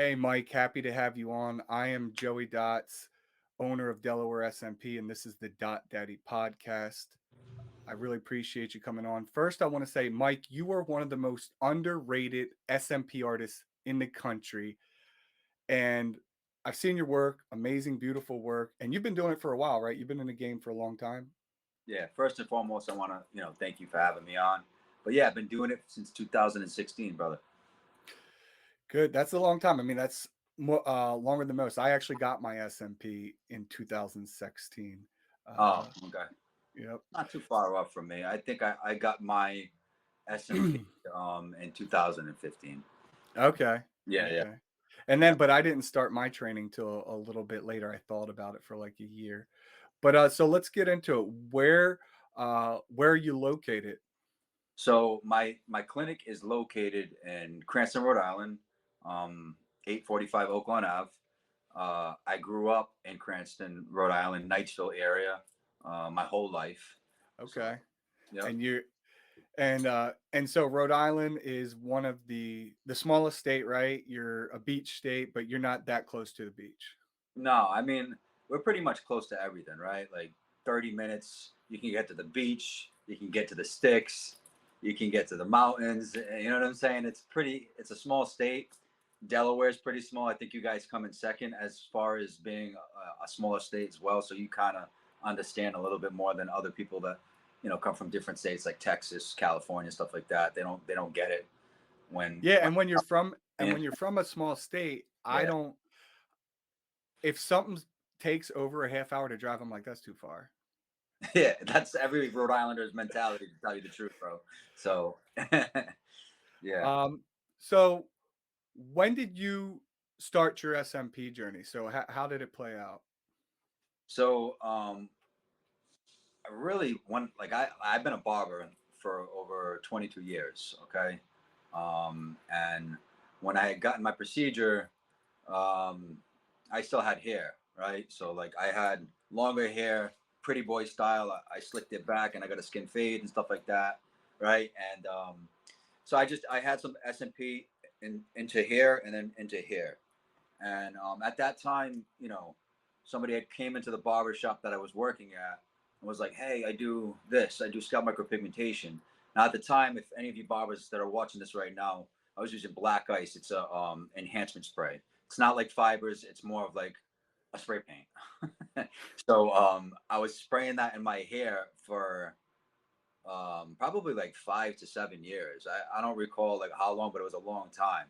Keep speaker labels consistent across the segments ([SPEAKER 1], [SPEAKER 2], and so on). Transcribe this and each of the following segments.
[SPEAKER 1] Hey, Mike, happy to have you on. I am Joey Dots, owner of Delaware SMP, and this is the Daddy podcast. I really appreciate you coming on. First, I want to say, Mike, you are one of the most underrated SMP artists in the country. And I've seen your work, amazing, beautiful work. And you've been doing it for a while, right? You've been in the game for a long time.
[SPEAKER 2] Yeah, first and foremost, I want to, thank you for having me on. But yeah, I've been doing it since 2016, brother.
[SPEAKER 1] Good. That's a long time. I mean, that's longer than most. I actually got my SMP in 2016.
[SPEAKER 2] Oh,
[SPEAKER 1] Uh,
[SPEAKER 2] okay.
[SPEAKER 1] yep.
[SPEAKER 2] Not too far off from me. I think I got my SMP in 2015.
[SPEAKER 1] Okay.
[SPEAKER 2] Yeah, yeah.
[SPEAKER 1] Okay. And then, but I didn't start my training till a little bit later. I thought about it for like a year. But so let's get into it. Where are you located?
[SPEAKER 2] So my clinic is located in Cranston, Rhode Island, 845 Oakland Ave. I grew up in Cranston, Rhode Island, Knightsville area, my whole life. So,
[SPEAKER 1] Okay.
[SPEAKER 2] yep.
[SPEAKER 1] And you and so Rhode Island is one of the smallest state, right? You're a beach state, but you're not that close to the beach.
[SPEAKER 2] No, I mean, we're pretty much close to everything, right? Like 30 minutes, you can get to the beach, you can get to the sticks, you can get to the mountains. You know what I'm saying? It's a small state. Delaware is pretty small. I think you guys come in second as far as being a smaller state as well. So you kind of understand a little bit more than other people that, come from different states like Texas, California, stuff like that. They don't get it
[SPEAKER 1] Yeah,
[SPEAKER 2] when,
[SPEAKER 1] and when you're from a small state, I
[SPEAKER 2] yeah.
[SPEAKER 1] don't if something takes over a half hour to drive, I'm like, that's too far.
[SPEAKER 2] Yeah, that's every Rhode Islander's mentality, to tell you the truth, bro. So, yeah.
[SPEAKER 1] Um, so when did you start your SMP journey? So how did it play out?
[SPEAKER 2] So, I really want like I've been a barber for over 22 years. Okay, and when I had gotten my procedure, um, I still had hair, right? So like I had longer hair, pretty boy style. I slicked it back and I got a skin fade and stuff like that, right? And so I had some SMP into hair and then into hair. And at that time, somebody had came into the barber shop that I was working at and was like, "Hey, I do this. I do scalp micropigmentation." Now, at the time, if any of you barbers that are watching this right now, I was using black ice. It's a enhancement spray. It's not like fibers. It's more of like a spray paint. So I was spraying that in my hair for probably like 5 to 7 years. I don't recall like how long, but it was a long time.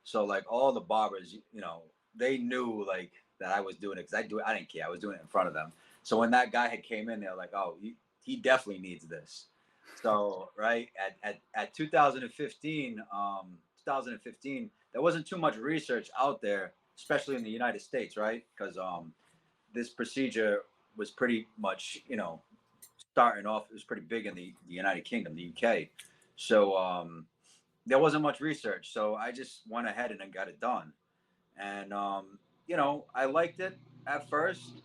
[SPEAKER 2] So like all the barbers, they knew like that I was doing it because I didn't care. I was doing it in front of them. So when that guy had came in, they're like, "Oh, he definitely needs this." So right at 2015, there wasn't too much research out there, especially in the United States, right? Because this procedure was pretty much, starting off. It was pretty big in the United Kingdom, the UK. So there wasn't much research, so I just went ahead and then got it done. And I liked it at first,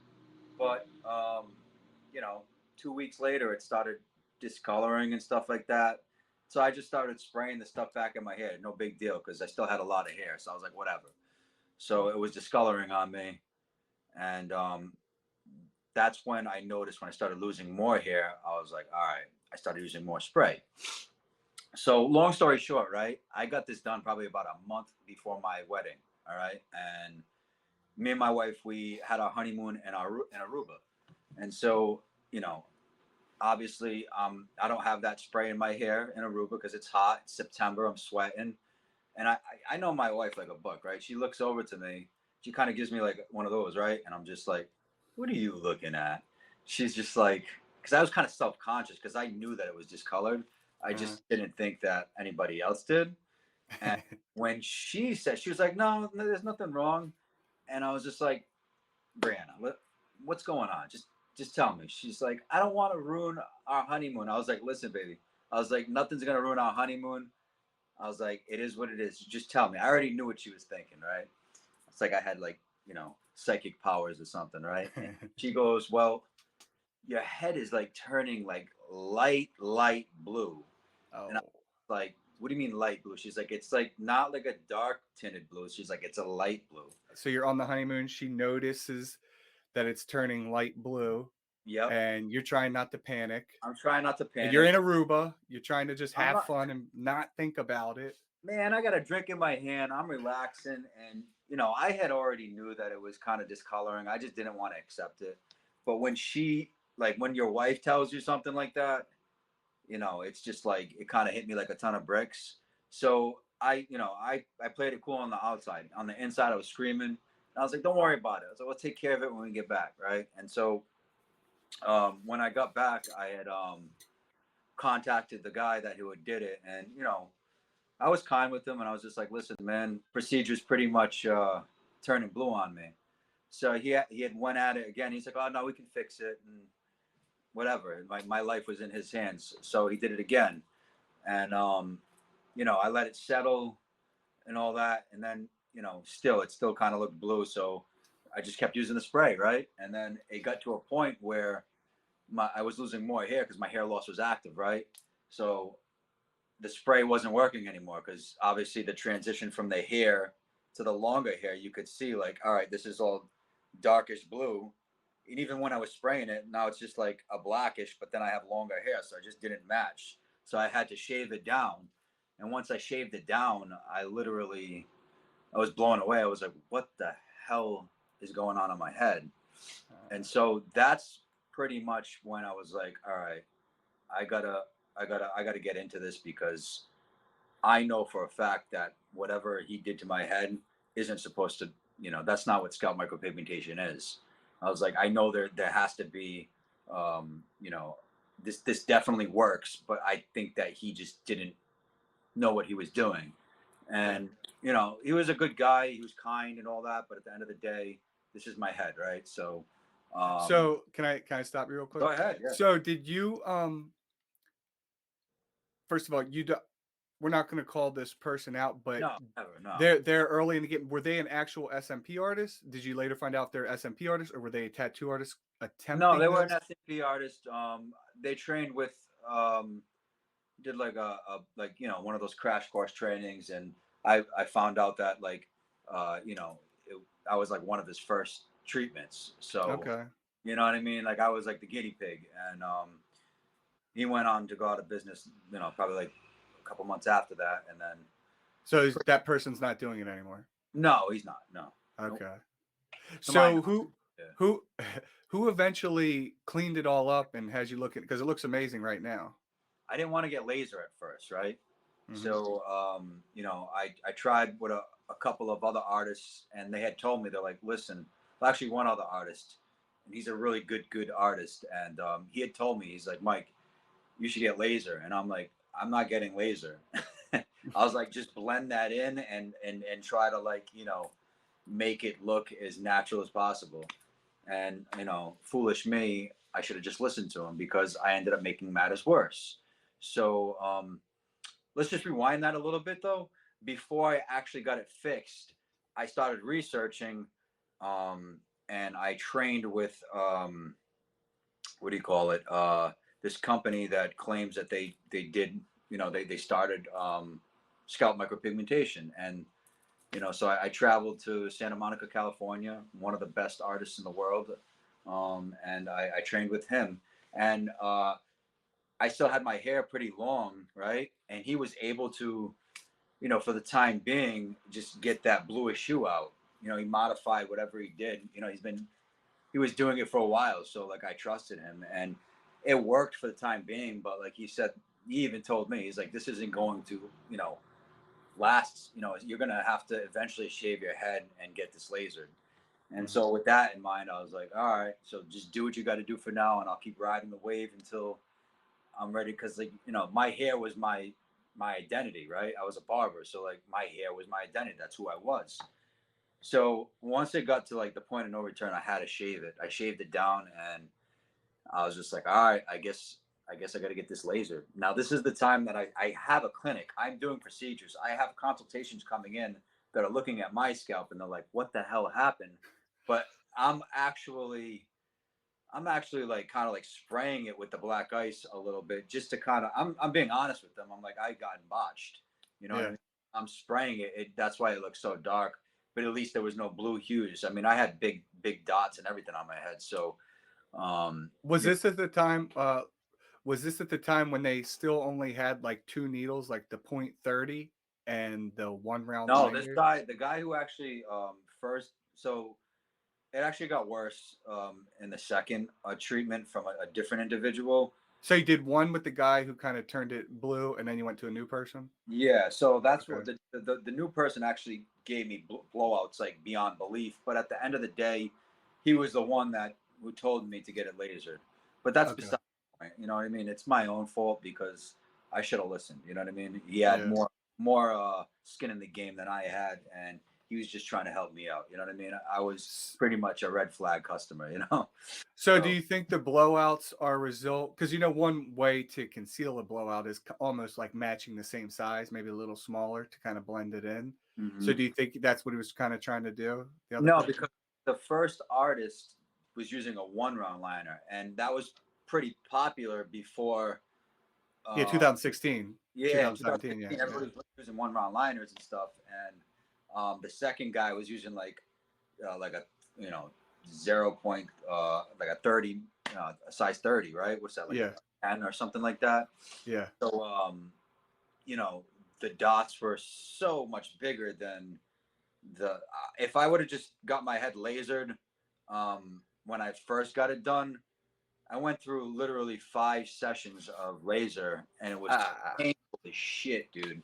[SPEAKER 2] but 2 weeks later it started discoloring and stuff like that. So I just started spraying the stuff back in my hair. No big deal because I still had a lot of hair. So I was like, whatever. So it was discoloring on me, and that's when I noticed when I started losing more hair. I was like, all right. I started using more spray. So long story short, right? I got this done probably about a month before my wedding. All right, and me and my wife, we had our honeymoon in Aruba, and so obviously, I don't have that spray in my hair in Aruba because it's hot. It's September. I'm sweating, and I know my wife like a book, right? She looks over to me. She kind of gives me like one of those, right? And I'm just like, "What are you looking at?" She's just like, because I was kind of self conscious because I knew that it was discolored. I
[SPEAKER 1] Uh,
[SPEAKER 2] just didn't think that anybody else did. And when she said, she was like, "No, there's nothing wrong." And I was just like, "Brianna, what's going on? Just tell me." She's like, "I don't want to ruin our honeymoon." I was like, "Listen, baby." I was like, "Nothing's gonna ruin our honeymoon." I was like, "It is what it is. Just tell me." I already knew what she was thinking, right? It's like I had like, psychic powers or something, right? And she goes, "Well, your head is like turning like light blue." And I
[SPEAKER 1] oh,
[SPEAKER 2] was like, what do you mean light blue? She's like, it's like not like a dark tinted blue. She's like, it's a light blue.
[SPEAKER 1] So you're on the honeymoon. She notices that it's turning light blue,
[SPEAKER 2] Yep.
[SPEAKER 1] and you're trying not to panic.
[SPEAKER 2] I'm trying not to
[SPEAKER 1] And you're
[SPEAKER 2] panic.
[SPEAKER 1] in Aruba. You're trying to just
[SPEAKER 2] I'm
[SPEAKER 1] have
[SPEAKER 2] not,
[SPEAKER 1] fun and not think about it.
[SPEAKER 2] man, I got a drink in my hand. I'm relaxing. And, you know, I had already knew that it was kind of discoloring. I just didn't want to accept it. But when she, like, when your wife tells you something like that, you know, it's just like, it kind of hit me like a ton of bricks. So I played it cool on the outside. On the inside, I was screaming. And I was like, don't worry about it. I was like, we'll take care of it when we get back. Right. And so when I got back, I had contacted the guy that who had did it. And, you know, I was kind with him, and I was just like, listen, man, procedure's pretty much turning blue on me. So he had went at it again. He's like, oh, no, we can fix it. And whatever. My life was in his hands. So he did it again. And, you know, I let it settle and all that. And then, you know, it still kind of looked blue. So I just kept using the spray. Right. And then it got to a point where I was losing more hair because my hair loss was active. Right. So the spray wasn't working anymore because obviously the transition from the hair to the longer hair, you could see like, all right, this is all darkish blue. And even when I was spraying it, now it's just like a blackish, but then I have longer hair, so I just didn't match. So I had to shave it down. And once I shaved it down, I was blown away. I was like, what the hell is going on in my head? And so that's pretty much when I was like, all right, I gotta get into this because I know for a fact that whatever he did to my head isn't supposed to, you know, that's not what scalp micropigmentation is. I was like, I know there has to be, you know, this definitely works, but I think that he just didn't know what he was doing. And you know, he was a good guy, he was kind and all that, but at the end of the day, this is my head, right? So,
[SPEAKER 1] So can I stop you real quick?
[SPEAKER 2] go ahead. Yeah.
[SPEAKER 1] So did you first of all, we're not going to call this person out, but
[SPEAKER 2] No, never. No.
[SPEAKER 1] they're early in the game. Were they an actual SMP artist? Did you later find out they're SMP artists, or were they a tattoo artist
[SPEAKER 2] No, they
[SPEAKER 1] attempting
[SPEAKER 2] were an
[SPEAKER 1] this?
[SPEAKER 2] SMP artist. They trained with did like a like, you know, one of those crash course trainings, and I found out that like you know, I was like one of his first treatments. So
[SPEAKER 1] Okay.
[SPEAKER 2] you know what I mean? Like I was like the guinea pig, and he went on to go out of business. You know, probably like a couple months after that, and then
[SPEAKER 1] So that person's not doing it anymore.
[SPEAKER 2] no, he's not. No. Nope.
[SPEAKER 1] Okay.
[SPEAKER 2] To my
[SPEAKER 1] So
[SPEAKER 2] knowledge. Yeah.
[SPEAKER 1] who who eventually cleaned it all up and has you looking, because it looks amazing right now?
[SPEAKER 2] I didn't want to get laser at first, right?
[SPEAKER 1] Mm-hmm.
[SPEAKER 2] So, you know, I tried with a couple of other artists, and they had told me, they're like, listen, well, actually one other artist, and he's a really good artist. And he had told me, he's like, Mike, you should get laser. And I'm like, I'm not getting laser. I was like, just blend that in and try to like, you know, make it look as natural as possible. And, you know, foolish me, I should have just listened to him because I ended up making matters worse. So, let's just rewind that a little bit though. Before I actually got it fixed, I started researching, and I trained with what do you call it? This company that claims that they did, you know, they started scalp micropigmentation. And you know, so I traveled to Santa Monica, California, one of the best artists in the world, and I trained with him. And I still had my hair pretty long, right? And he was able to, you know, for the time being, just get that bluish hue out. You know, he modified whatever he did. You know, he was doing it for a while, so like I trusted him, and it worked for the time being. But like he said, he even told me, he's like, this isn't going to, you know, last. You know, you're gonna have to eventually shave your head and get this lasered. And
[SPEAKER 1] Mm-hmm.
[SPEAKER 2] so with that in mind, I was like, all right, so just do what you got to do for now, and I'll keep riding the wave until I'm ready. Because like, you know, my hair was my identity, right? I was a barber, so like my hair was my identity. That's who I was. So once it got to like the point of no return, I had to shave it. I shaved it down, and I was just like, all right, I guess I got to get this laser. Now this is the time that I have a clinic. I'm doing procedures. I have consultations coming in that are looking at my scalp, and they're like, what the hell happened? But I'm actually like kind of like spraying it with the black ice a little bit just to kind of, I'm being honest with them. I'm like, I gotten botched. You know what I
[SPEAKER 1] Yeah.
[SPEAKER 2] mean? I'm spraying it. That's why it looks so dark. But at least there was no blue hues. I mean, I had big dots and everything on my head. So,
[SPEAKER 1] Was this at the time? Was this at the time when they still only had like two needles, like the .30 and the one round
[SPEAKER 2] no, this
[SPEAKER 1] lanyard?
[SPEAKER 2] guy, the guy who actually first, so it actually got worse in the second treatment from a different individual.
[SPEAKER 1] So you did one with the guy who kind of turned it blue, and then you went to a new person.
[SPEAKER 2] Yeah, so that's what
[SPEAKER 1] Okay.
[SPEAKER 2] the new person actually gave me blowouts like beyond belief. But at the end of the day, he was the one that who told me to get it lasered. But that's
[SPEAKER 1] Okay.
[SPEAKER 2] beside the point. You know what I mean? It's my own fault because I should have listened. You know what I mean? He had
[SPEAKER 1] Yeah.
[SPEAKER 2] more skin in the game than I had, and he was just trying to help me out. You know what I mean? I was
[SPEAKER 1] S-
[SPEAKER 2] pretty much a red flag customer. You know?
[SPEAKER 1] So do
[SPEAKER 2] So
[SPEAKER 1] you think the blowouts are a result? Because you know, one way to conceal a blowout is almost like matching the same size, maybe a little smaller to kind of blend it in. So
[SPEAKER 2] mhm.
[SPEAKER 1] do you think that's what he was kind of trying to do? The other
[SPEAKER 2] No,
[SPEAKER 1] person?
[SPEAKER 2] because the first artist was using a one round liner, and that was pretty popular before.
[SPEAKER 1] Yeah,
[SPEAKER 2] Uh,
[SPEAKER 1] 2016,
[SPEAKER 2] yeah, in
[SPEAKER 1] 2017. Yeah,
[SPEAKER 2] 2016,
[SPEAKER 1] yeah,
[SPEAKER 2] everybody was using one round liners and stuff, and the second guy was using like a you know 0 point like a 30 a size 30, right? What's that, like
[SPEAKER 1] yeah,
[SPEAKER 2] a 10 or something like that?
[SPEAKER 1] yeah.
[SPEAKER 2] So you know the dots were so much bigger than the if I would have just got my head lasered when I first got it done, I went through literally 5 sessions of laser, and it was
[SPEAKER 1] Ah,
[SPEAKER 2] painful as shit, dude.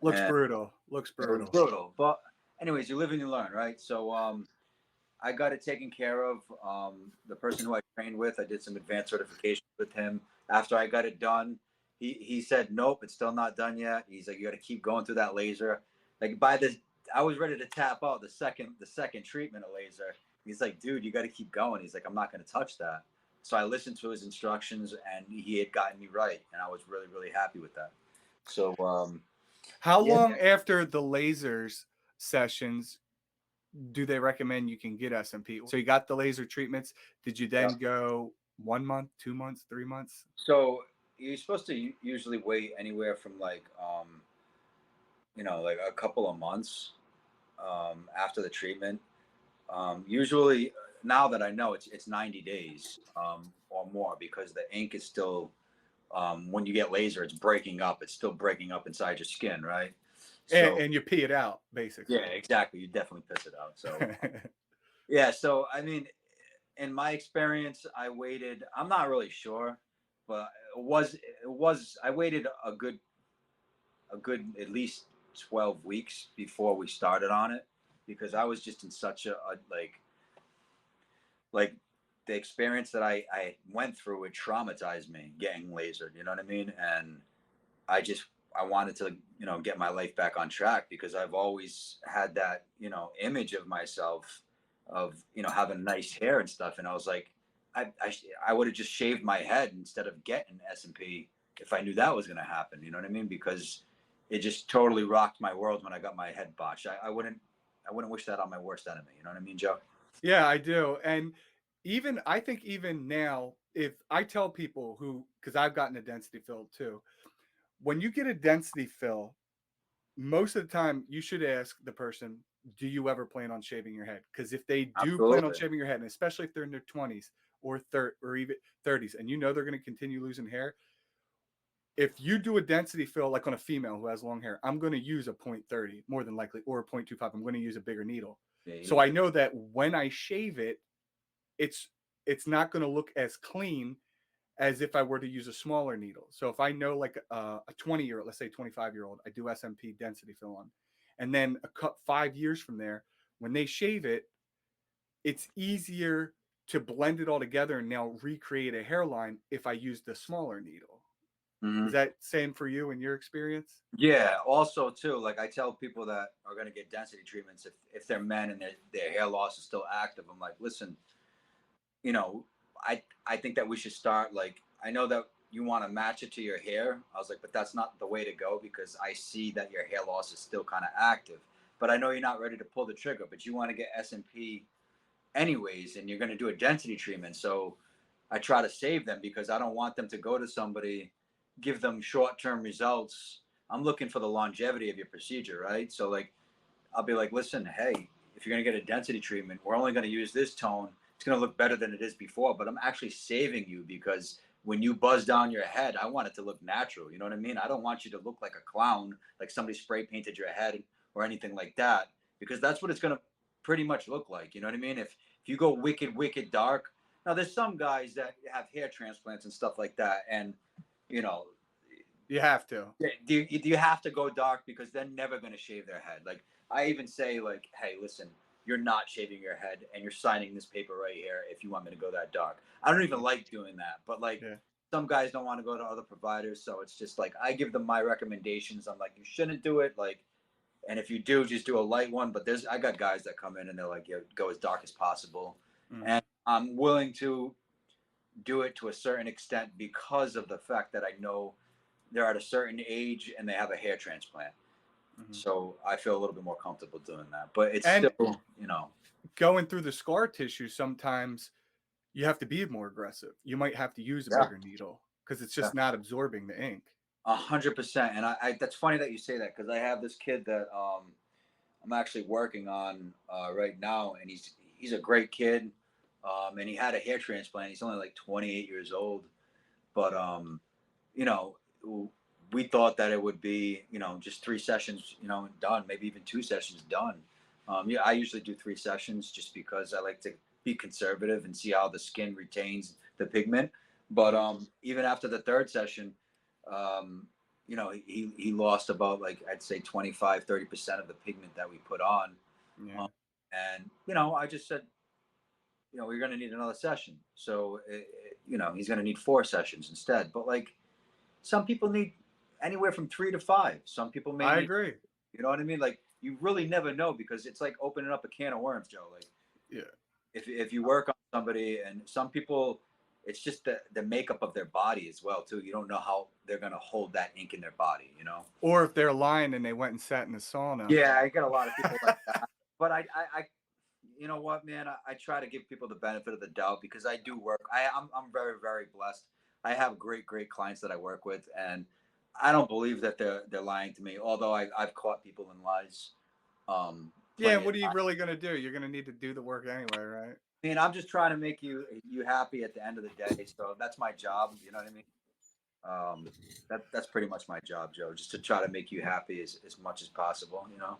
[SPEAKER 1] looks
[SPEAKER 2] And
[SPEAKER 1] brutal. Looks
[SPEAKER 2] it was
[SPEAKER 1] brutal.
[SPEAKER 2] brutal. But anyways, you live and you learn, right? So I got it taken care of. The person who I trained with, I did some advanced certification with him. After I got it done, he said, "Nope, it's still not done yet." He's like, "You got to keep going through that laser." Like by this, I was ready to tap out the second treatment of laser. He's like, "Dude, you got to keep going." He's like, "I'm not going to touch that." So I listened to his instructions, and he had gotten me right, and I was really happy with that. So
[SPEAKER 1] How
[SPEAKER 2] yeah,
[SPEAKER 1] long after the lasers sessions do they recommend you can get SMP? So you got the laser treatments. Did you
[SPEAKER 2] yeah.
[SPEAKER 1] then go 1 month, 2 months, 3 months?
[SPEAKER 2] So you're supposed to usually wait anywhere from like like a couple of months after the treatment. Usually, now that I know, it's 90 days or more because the ink is still when you get laser, it's breaking up. It's still breaking up inside your skin, right? So
[SPEAKER 1] And you pee it out,
[SPEAKER 2] yeah,
[SPEAKER 1] basically.
[SPEAKER 2] exactly. You definitely piss it out. So yeah. So I mean, in my experience, I waited. I'm not really sure, but it was. I waited a good at least 12 weeks before we started on it because I was just in such a like the experience that I went through, it traumatized me getting lasered, you know what I mean? And I just I wanted to, get my life back on track because I've always had that, image of myself of, having nice hair and stuff. And I was like, I would have just shaved my head instead of getting SMP if I knew that was going to happen. You know what I mean? Because it just totally rocked my world when I got my head botched. I wouldn't wish that on my worst enemy. You know what I mean, Joe?
[SPEAKER 1] Yeah, I do. And even I think even now, if I tell people who, because I've gotten a density fill too, when you get a density fill, most of the time you should ask the person, do you ever plan on shaving your head? Because if they do plan on
[SPEAKER 2] Absolutely.
[SPEAKER 1] shaving your head, and especially if they're in their 20s or or even 30s, and you know they're going to continue losing hair, if you do a density fill like on a female who has long hair, I'm going to use a .30 more than likely, or a .25. I'm going to use a bigger needle.
[SPEAKER 2] Yeah, you
[SPEAKER 1] So
[SPEAKER 2] need
[SPEAKER 1] I
[SPEAKER 2] to.
[SPEAKER 1] know that when I shave it, it's it's not going to look as clean as if I were to use a smaller needle. So if I know like a 20-year-old, let's say 25-year-old, I do SMP density fill on, and then 5 years from there, when they shave it, it's easier to blend it all together and now recreate a hairline if I use the smaller needle. Is
[SPEAKER 2] Mhm.
[SPEAKER 1] that same for you in your experience?
[SPEAKER 2] Yeah. Also, too, like I tell people that are going to get density treatments if they're men and their hair loss is still active. I'm like, listen, you know, I think that we should start like I know that you want to match it to your hair. I was like, but that's not the way to go because I see that your hair loss is still kind of active. But I know you're not ready to pull the trigger, but you want to get SMP anyways, and you're going to do a density treatment. So I try to save them because I don't want them to go to somebody, give them short-term results, I'm looking for the longevity of your procedure, right? So like, I'll be like, listen, hey, if you're going to get a density treatment, we're only going to use this tone. It's going to look better than it is before, but I'm actually saving you because when you buzz down your head, I want it to look natural. You know what I mean? I don't want you to look like a clown, like somebody spray painted your head or anything like that, because that's what it's going to pretty much look like. You know what I mean? If you go wicked dark, now there's some guys that have hair transplants and stuff like that, and you know,
[SPEAKER 1] You have to.
[SPEAKER 2] do you have to go dark because they're never going to shave their head? Like I even say, like, hey, listen, you're not shaving your head, and you're signing this paper right here if you want me to go that dark. I don't even like doing that, but like
[SPEAKER 1] Yeah.
[SPEAKER 2] some guys don't want to go to other providers, so it's just like I give them my recommendations. I'm like, you shouldn't do it, like, and if you do, just do a light one. But I got guys that come in and they're like, yeah, go as dark as possible, and I'm willing to do it to a certain extent because of the fact that I know they're at a certain age and they have a hair transplant. So I feel a little bit more comfortable doing that, but it's
[SPEAKER 1] And
[SPEAKER 2] still, you know,
[SPEAKER 1] going through the scar tissue, sometimes you have to be more aggressive. You might have to use a
[SPEAKER 2] yeah,
[SPEAKER 1] bigger needle because it's
[SPEAKER 2] yeah,
[SPEAKER 1] just not absorbing the ink.
[SPEAKER 2] 100%. And I that's funny that you say that because I have this kid that I'm actually working on right now, and he's a great kid, and he had a hair transplant. He's only like 28 years old, but you know, we thought that it would be, you know, just 3 sessions, you know, done, maybe even 2 sessions done. Yeah, I usually do 3 sessions just because I like to be conservative and see how the skin retains the pigment. But even after the third session, um, you know, he lost about, like, I'd say 25-30% of the pigment that we put on.
[SPEAKER 1] Yeah.
[SPEAKER 2] Um, and, you know, I just said, you know, we're going to need another session. So, you know, he's going to need 4 sessions instead. But like, some people need anywhere from 3 to 5. Some people may
[SPEAKER 1] I
[SPEAKER 2] need,
[SPEAKER 1] agree.
[SPEAKER 2] you know what I mean? Like, you really never know because it's like opening up a can of worms, Joe. Like,
[SPEAKER 1] Yeah.
[SPEAKER 2] if you work on somebody, and some people, it's just the makeup of their body as well too. You don't know how they're gonna hold that ink in their body, you know?
[SPEAKER 1] Or if they're lying and they went and sat in the sauna.
[SPEAKER 2] Yeah, I get a lot of people like that. But I you know what, man? I try to give people the benefit of the doubt because I do work. I'm very blessed. I have great clients that I work with, and I don't believe that they're lying to me. Although I've caught people in lies,
[SPEAKER 1] Yeah,
[SPEAKER 2] plenty
[SPEAKER 1] and
[SPEAKER 2] of
[SPEAKER 1] what are you
[SPEAKER 2] times.
[SPEAKER 1] really gonna do? You're gonna need to do the work anyway, right?
[SPEAKER 2] I mean, I'm just trying to make you happy at the end of the day. So that's my job. You know what I mean? That's pretty much my job, Joe. Just to try to make you happy as much as possible. You know?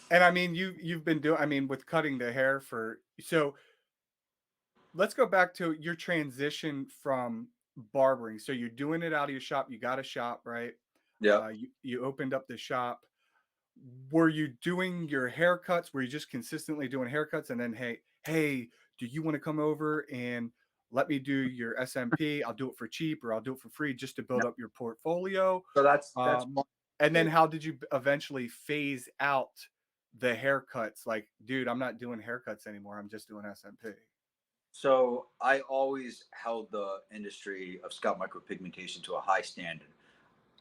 [SPEAKER 1] And I mean, you've been doing. I mean, with cutting the hair for so. Let's go back to your transition from barbering. So you're doing it out of your shop. You got a shop, right?
[SPEAKER 2] Yep.
[SPEAKER 1] You opened up the shop. Were you doing your haircuts? Were you just consistently doing haircuts and then, hey, do you want to come over and let me do your SMP? I'll do it for cheap or I'll do it for free just to build up your portfolio.
[SPEAKER 2] So that's
[SPEAKER 1] Um,
[SPEAKER 2] one.
[SPEAKER 1] and then how did you eventually phase out the haircuts? Like, dude, I'm not doing haircuts anymore. I'm just doing SMP.
[SPEAKER 2] So I always held the industry of scalp micropigmentation to a high standard.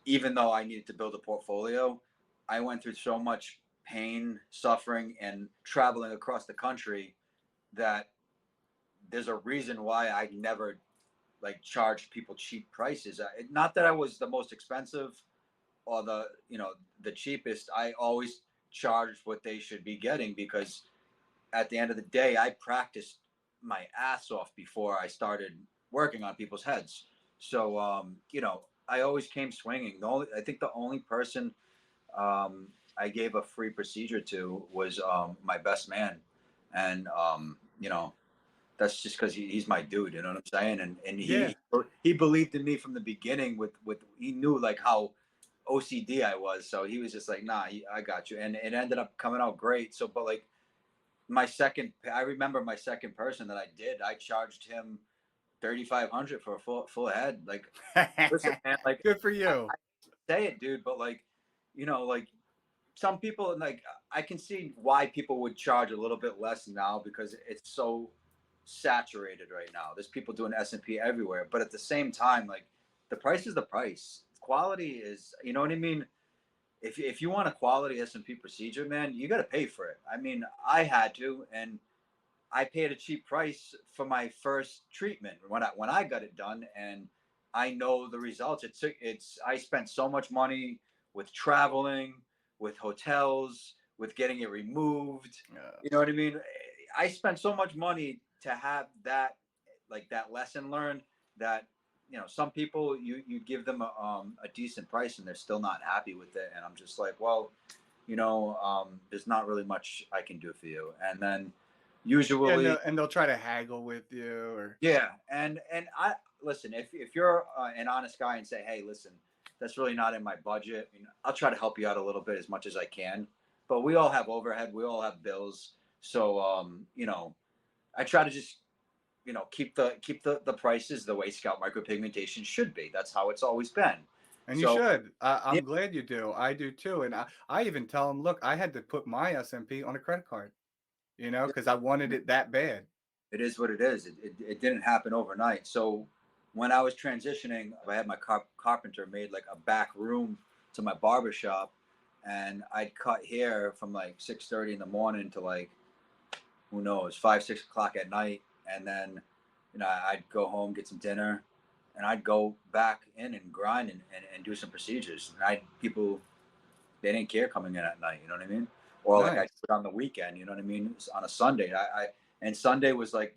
[SPEAKER 2] Even though I needed to build a portfolio, I went through so much pain, suffering, and traveling across the country that there's a reason why I never like charged people cheap prices. Not that I was the most expensive or the cheapest. I always charged what they should be getting because at the end of the day, I practiced my ass off before I started working on people's heads. So, I always came swinging. I think the only person I gave a free procedure to was my best man, and that's just because he's my dude. You know what I'm saying? And
[SPEAKER 1] Yeah.
[SPEAKER 2] he believed in me from the beginning. With he knew like how OCD I was, so he was just like, nah, I got you, and it ended up coming out great. So, but like I remember my second person that I did. I charged him 3,500 for a full head. Like, listen, man, like
[SPEAKER 1] Good for
[SPEAKER 2] I
[SPEAKER 1] you.
[SPEAKER 2] say it, dude, but like, like some people, like, I can see why people would charge a little bit less now because it's so saturated right now. There's people doing SMP everywhere, but at the same time, like, the price is the price. Quality is, you know what I mean? If you want a quality SMP procedure, man, you got to pay for it. I mean, I had to, and I paid a cheap price for my first treatment when I got it done, and I know the results. I spent so much money with traveling, with hotels, with getting it removed.
[SPEAKER 1] Yeah.
[SPEAKER 2] You know what I mean? I spent so much money to have that, like that lesson learned, that some people you give them a decent price and they're still not happy with it, and I'm just like, well, there's not really much I can do for you. And then
[SPEAKER 1] Yeah,
[SPEAKER 2] usually,
[SPEAKER 1] and they'll try to haggle with you, or
[SPEAKER 2] yeah, and I listen, if you're an honest guy and say, hey, listen, that's really not in my budget, I'll try to help you out a little bit as much as I can. But we all have overhead, we all have bills, so I try to just keep the prices the way scalp micropigmentation should be. That's how it's always been.
[SPEAKER 1] and you
[SPEAKER 2] So
[SPEAKER 1] should.
[SPEAKER 2] yeah,
[SPEAKER 1] I'm glad you do. I do too. And I even tell them, look, I had to put my SMP on a credit card, because I wanted it that bad.
[SPEAKER 2] it is what it is. It didn't happen overnight. So when I was transitioning, I had my carpenter made like a back room to my barber shop, and I'd cut hair from like 6:30 in the morning to like, who knows, 5, 6 o'clock at night, and then I'd go home, get some dinner, and I'd go back in and grind and do some procedures. And people, they didn't care coming in at night, you know what I mean? Or like I do
[SPEAKER 1] Nice.
[SPEAKER 2] it on the weekend, you know what I mean? On a Sunday. And Sunday was like,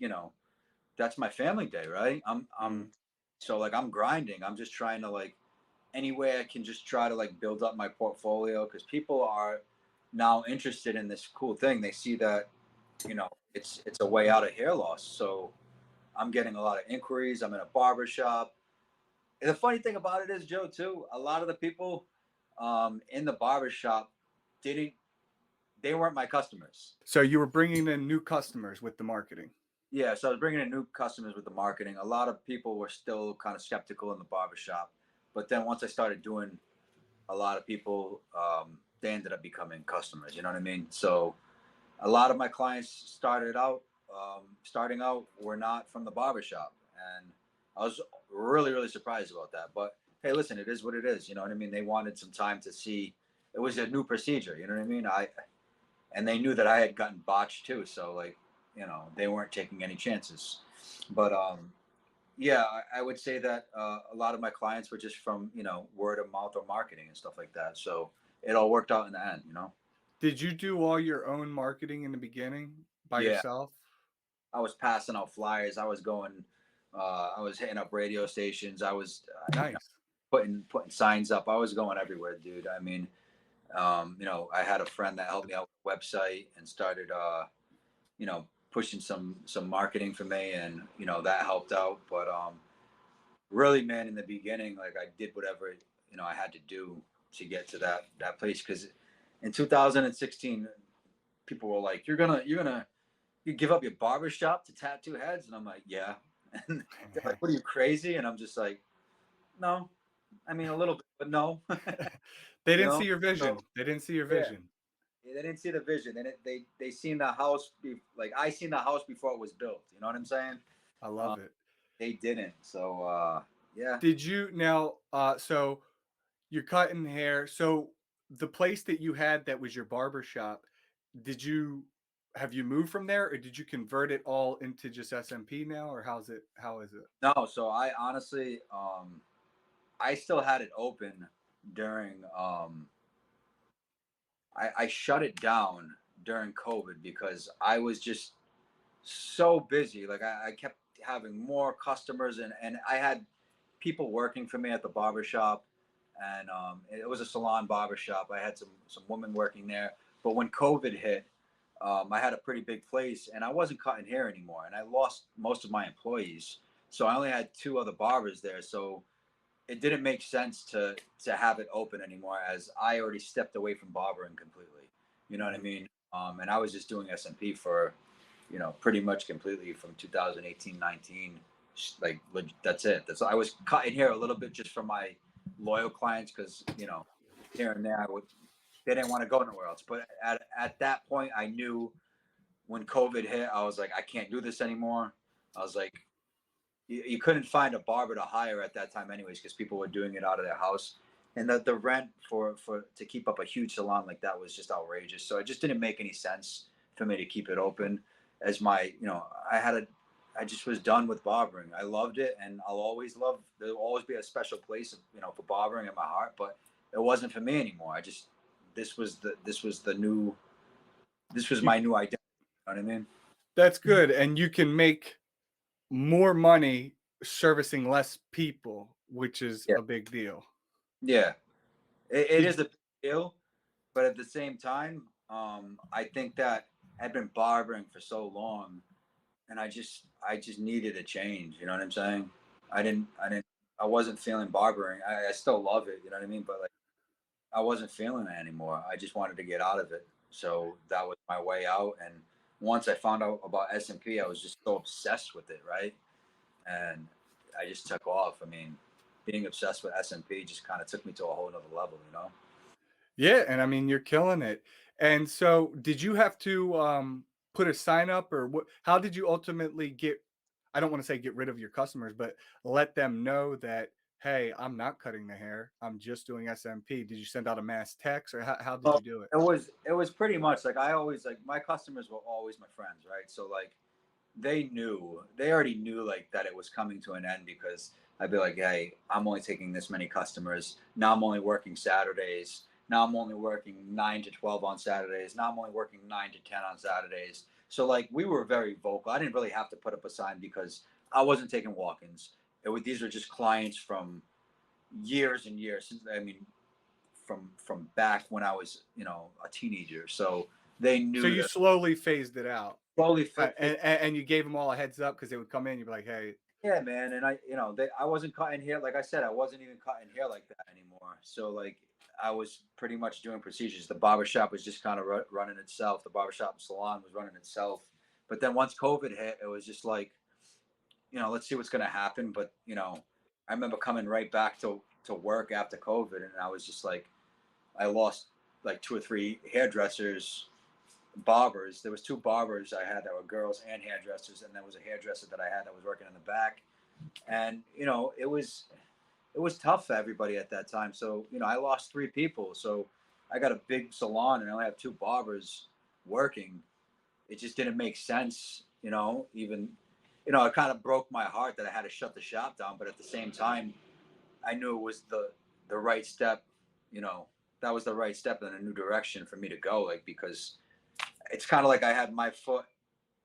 [SPEAKER 2] that's my family day, right? I'm
[SPEAKER 1] Mm.
[SPEAKER 2] so like I'm grinding. I'm just trying to like any way I can just try to like build up my portfolio, because people are now interested in this cool thing. They see that, it's a way out of hair loss. So I'm getting a lot of inquiries. I'm in a barber shop. And the funny thing about it is, Joe, too, a lot of the people in the barber shop didn't, they weren't my customers.
[SPEAKER 1] So you were bringing in new customers with the marketing.
[SPEAKER 2] Yeah, so I was bringing in new customers with the marketing. A lot of people were still kind of skeptical in the barber shop, but then once I started doing, a lot of people, they ended up becoming customers. You know what I mean? So a lot of my clients starting out were not from the barber shop, and I was really really surprised about that. But hey, listen, it is what it is. You know what I mean? They wanted some time to see. It was a new procedure. You know what I mean? And they knew that I had gotten botched too, so like, they weren't taking any chances. But yeah, I would say that a lot of my clients were just from word of mouth or marketing and stuff like that. So it all worked out in the end.
[SPEAKER 1] Did you do all your own marketing in the beginning by
[SPEAKER 2] Yeah,
[SPEAKER 1] yourself?
[SPEAKER 2] I was passing out flyers. I was going. I was hitting up radio stations. I was
[SPEAKER 1] Nice.
[SPEAKER 2] putting signs up. I was going everywhere, dude. I mean, I had a friend that helped me out with the website and started, pushing some marketing for me, and that helped out. But really, man, in the beginning, like I did whatever I had to do to get to that place, because in 2016, people were like, "You're gonna you give up your barber shop to tattoo heads?" And I'm like, "Yeah." And they're like, "What are you, crazy?" And I'm just like, "No, I mean a little bit, but no."
[SPEAKER 1] They
[SPEAKER 2] you
[SPEAKER 1] didn't
[SPEAKER 2] know.
[SPEAKER 1] see your
[SPEAKER 2] So
[SPEAKER 1] vision. They didn't see your
[SPEAKER 2] yeah,
[SPEAKER 1] vision.
[SPEAKER 2] they didn't see the vision, and they seen the house like I seen the house before it was built. You know what I'm saying?
[SPEAKER 1] I
[SPEAKER 2] Um,
[SPEAKER 1] love it.
[SPEAKER 2] they didn't. So yeah.
[SPEAKER 1] Did you now, so you're cutting hair. So the place that you had that was your barber shop, did you have you moved from there, or did you convert it all into just SMP now, or how is it?
[SPEAKER 2] No, so I honestly, I still had it open during. I shut it down during COVID because I was just so busy. Like I kept having more customers, and I had people working for me at the barber shop, and it was a salon barber shop. I had some women working there. But when COVID hit, I had a pretty big place, and I wasn't cutting hair anymore, and I lost most of my employees. So I only had two other barbers there. So it didn't make sense to have it open anymore, as I already stepped away from barbering completely. You know what I
[SPEAKER 1] Mhm.
[SPEAKER 2] mean? And I was just doing SMP for, pretty much completely from 2018, 19. Like that's it. That's I was cutting here a little bit just for my loyal clients, because here and there they didn't want to go nowhere else. But at that point, I knew when COVID hit, I was like, I can't do this anymore. I was like, you couldn't find a barber to hire at that time anyways, because people were doing it out of their house, and the rent for to keep up a huge salon like that was just outrageous. So it just didn't make any sense for me to keep it open, as my I just was done with barbering. I loved it, and I'll always love. There'll always be a special place for barbering in my heart, but it wasn't for me anymore. This was
[SPEAKER 1] You,
[SPEAKER 2] my new identity. You know what I mean?
[SPEAKER 1] that's good. And you can make more money servicing less people, which is
[SPEAKER 2] Yeah.
[SPEAKER 1] a big deal.
[SPEAKER 2] Yeah. It
[SPEAKER 1] Did
[SPEAKER 2] is a big deal, but at the same time, I think that I've been barbering for so long, and I just needed a change. You know what I'm saying? I wasn't feeling barbering. I still love it. You know what I mean? But like, I wasn't feeling it anymore. I just wanted to get out of it. So that was my way out. And once I found out about SMP, I was just so obsessed with it, right? And I just took off. I mean, being obsessed with SMP just kind of took me to a whole nother level, you know?
[SPEAKER 1] Yeah, and I mean you're killing it. And so did you have to put a sign up or what how did you ultimately get I don't want to say get rid of your customers, but let them know that hey, I'm not cutting the hair. I'm just doing SMP. Did you send out a mass text or how did
[SPEAKER 2] Well,
[SPEAKER 1] you do it?
[SPEAKER 2] it was pretty much like I always like my customers were always my friends, right? So like they already knew like that it was coming to an end because I'd be like, hey, I'm only taking this many customers. Now I'm only working Saturdays. Now I'm only working 9 to 12 on Saturdays. Now I'm only working 9 to 10 on Saturdays. So like we were very vocal. I didn't really have to put up a sign because I wasn't taking walk-ins. These were just clients from years and years. Since I mean, from back when I was a teenager. So they
[SPEAKER 1] So
[SPEAKER 2] knew
[SPEAKER 1] you
[SPEAKER 2] that
[SPEAKER 1] slowly phased it out.
[SPEAKER 2] slowly.
[SPEAKER 1] And you gave them all a heads up because they would come in. You'd be like, "Hey,
[SPEAKER 2] Yeah, man, and I wasn't cutting hair. Like I said, I wasn't even cutting hair like that anymore. So like, I was pretty much doing procedures. The barbershop was just kind of running itself. The barbershop salon was running itself. But then once COVID hit, it was just like, let's see what's gonna happen. But I remember coming right back to work after COVID, and I was just like, I lost like two or three hairdressers, barbers. There was two barbers I had that were girls and hairdressers, and there was a hairdresser that I had that was working in the back. And it was tough for everybody at that time. So I lost three people. So I got a big salon and I only have two barbers working. It just didn't make sense. Even it kind of broke my heart that I had to shut the shop down. But at the same time, I knew it was the right step. You know, that was the right step in a new direction for me to go. Like because it's kind of like I had my foot